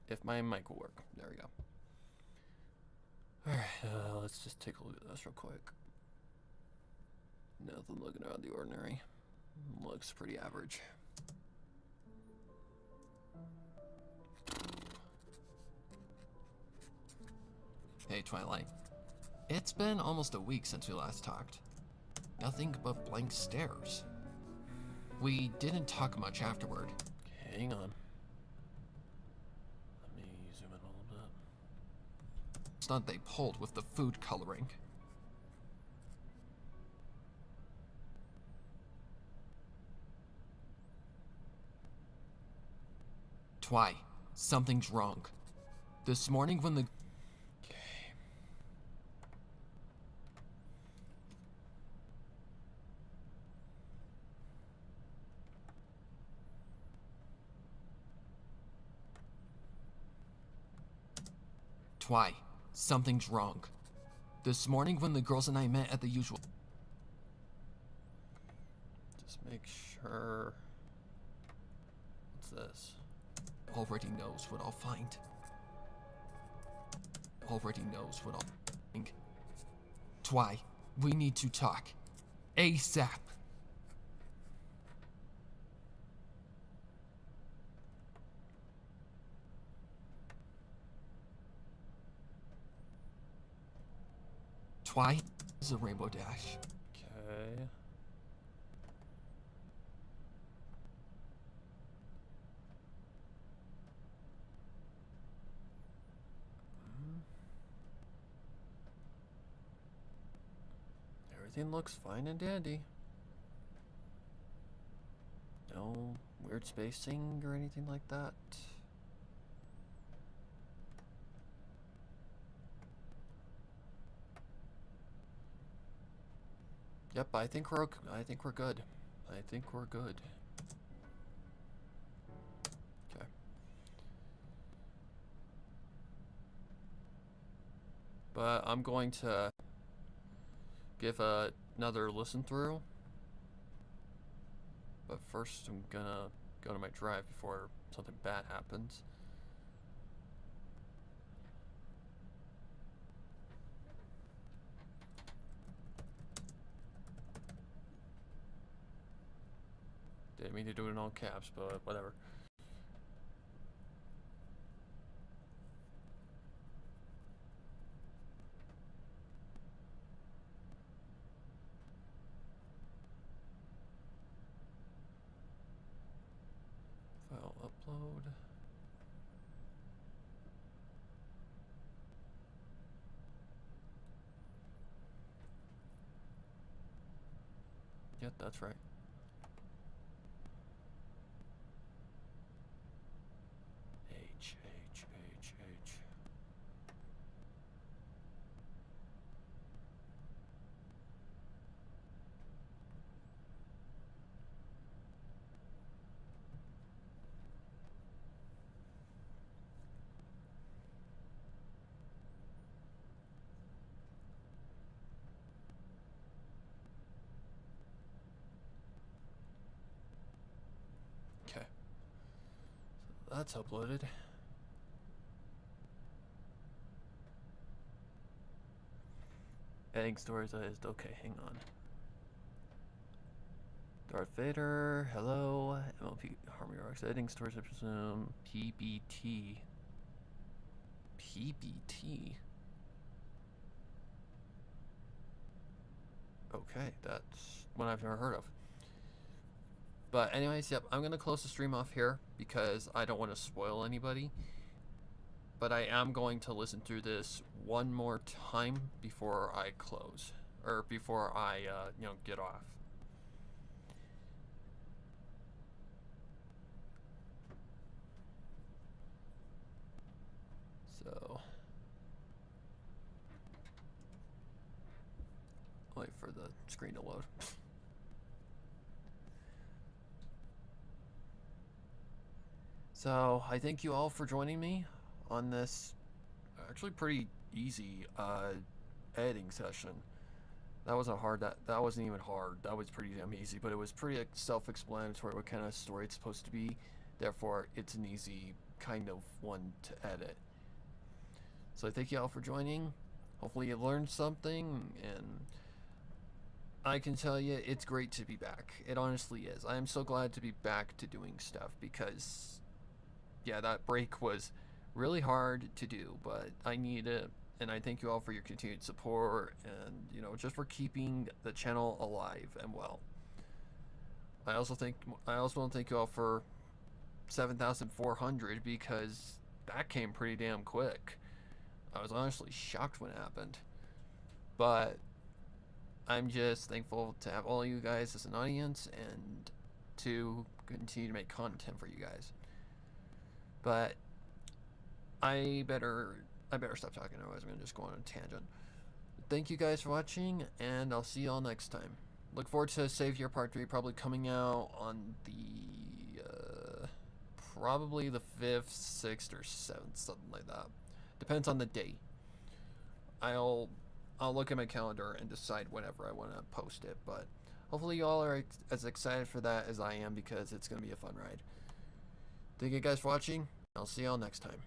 If my mic will work. There we go. Alright, let's just take a look at this real quick. Nothing looking out of the ordinary. Looks pretty average. Hey, Twilight. It's been almost a week since we last talked. Nothing but blank stares. We didn't talk much afterward. Hang on. Let me zoom in a little bit. Stunt they pulled with the food coloring. Twi, something's wrong. This morning when the... Okay. Twi, something's wrong. This morning when the girls and I met at the usual... Just make sure. What's this? Already knows what I'll find. already knows what I'll think. Twy, we need to talk. ASAP. Twy is a Rainbow Dash. Okay. Everything looks fine and dandy. No weird spacing or anything like that. Yep, I think we're good. I think we're good. Okay. But I'm going to give another listen through. But first I'm gonna go to my drive before something bad happens. Didn't mean to do it in all caps, but whatever. File upload. Yep, that's right. H. Okay. So that's uploaded. Adding stories is okay, hang on. Darth Vader, hello. MLP Harmony Rocks, editing stories, I presume. PBT. PBT? Okay, that's one I've never heard of. But anyways, yep, I'm going to close the stream off here because I don't want to spoil anybody. But I am going to listen through this one more time before I close. Or before I, get off. So... wait for the screen to load. So, I thank you all for joining me on this actually pretty easy editing session. That wasn't hard. That wasn't even hard. That was pretty damn easy, but it was pretty self-explanatory what kind of story it's supposed to be. Therefore, it's an easy kind of one to edit. So I thank you all for joining. Hopefully you learned something, and I can tell you it's great to be back. It honestly is. I am so glad to be back to doing stuff because, yeah, that break was really hard to do, but I need it. And I thank you all for your continued support and, just for keeping the channel alive and well. I also want to thank you all for 7,400 because that came pretty damn quick. I was honestly shocked when it happened. But I'm just thankful to have all you guys as an audience and to continue to make content for you guys. But I better stop talking, otherwise I'm going to just go on a tangent. Thank you guys for watching, and I'll see you all next time. Look forward to Save Your Part 3, probably coming out on the, probably the 5th, 6th, or 7th, something like that. Depends on the date. I'll look at my calendar and decide whenever I want to post it, but hopefully you all are as excited for that as I am because it's going to be a fun ride. Thank you guys for watching. I'll see y'all next time.